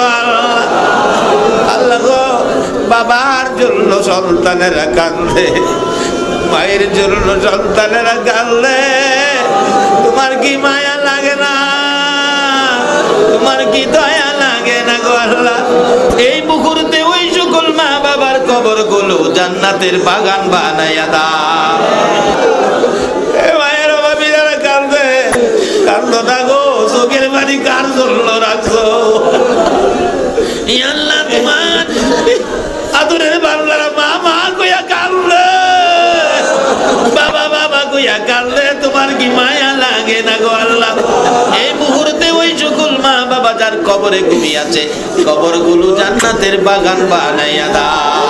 আল্লাহ গো। বাবার জন্য সন্তানেরা কান্দে, মায়ের জন্য সন্তানেরা কান্দে, তোমার কি মায়া লাগে না? তোমার কি দয়া লাগে না গো আল্লাহ? এই মুহূর্তে ওই সকল মা বাবার কবর গুলো জান্নাতের বাগান বানাইয়া দাও। মায়ের বাবিরা কান্দে, কান্দো না গো, চোখের বাড়ি কার জন্য রাখছো? আল্লাহ তোমার আদরের বাংলারা মা মা কইয়া কান্দে, বাবা বাবা কইয়া কান্দে, তোমার কি মায়া লাগে না গো আল্লাহ? এই মুহূর্তে ওই সকল মা বাবা যার কবরে ঘুমিয়ে আছে, কবরগুলো জান্নাতের বাগান বানাইয়া দাও।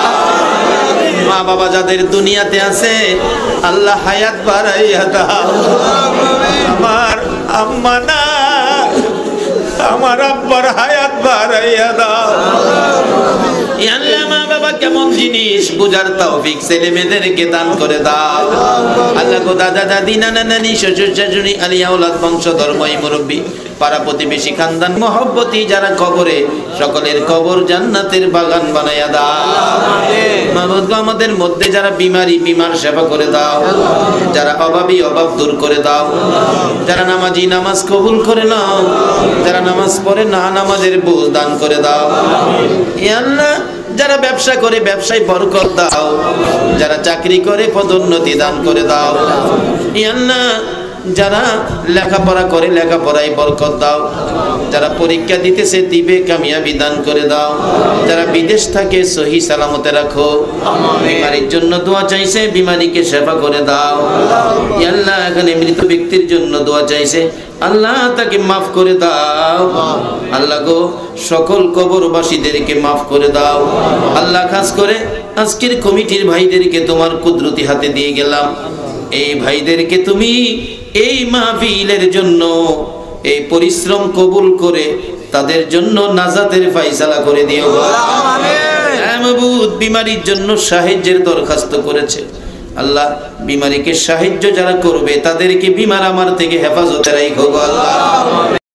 মা বাবা যাদের দুনিয়াতে আছে আল্লাহ হায়াত বাড়াইয়া দাও। আমার আম্মা না, আমার আব্বার হায়াত বাড়াইয়া দাও। আল্লাহ মা বাবা কেমন জিনিস বুঝার তৌফিক ছেলে মেয়েদেরকে দান করে দাও। আল্লাহ গো দাদা দাদি নানা নানি শ্বশুর শাশুড়ি আলিয়া ওলাদ বংশধর মই মুরব্বী পাড়া প্রতিবেশী খানদান মহব্বতী যারা কবরে, সকলের কবর জান্নাতের বাগান বানাইয়া দাও। মাবুদ আমাদের মধ্যে যারা বিমারি বিমার সেবা করে দাও, যারা অভাবী অভাব দূর করে দাও, যারা নামাজি নামাজ কবুল করে নাও, যারা নামাজ পড়ে না নামাজের বোঝ দান করে দাও। ইয়া আল্লাহ যারা ব্যবসা করে ব্যবসায় বরকত দাও, যারা চাকরি করে পদোন্নতি দান করে দাও। ইয়া আল্লাহ যারা লেখাপড়া করে লেখাপড়ায় বরকত দাও, যারা পরীক্ষা দিতেছে দিবে কামিয়াবি দান করে দাও, যারা বিদেশ থাকে সহি সালামতে রাখো। বিমারির জন্য দোয়া চাইছে, বিমারিকে সেবা করে দাও। ইয়া আল্লাহ এখানে মৃত ব্যক্তির জন্য দোয়া চাইছে, আল্লাহ তাকে মাফ করে দাও। আল্লাহ গো সকল কবরবাসীদেরকে মাফ করে দাও। আল্লাহ খাস করে আজকের কমিটির ভাইদেরকে তোমার কুদরতি হাতে দিয়ে গেলাম। এই ভাইদেরকে তুমি এই মাহফিলের জন্য এই পরিশ্রম কবুল করে তাদের জন্য নাজাতের ফায়সালা করে দিও। আমিন। মাবুদ বিমারির জন্য সাহায্যের দরখাস্ত করেছে, আল্লাহ বিমারিকে সাহায্য যারা করবে তাদেরকে বিমার আমার থেকে হেফাজতে রাখো আল্লাহ।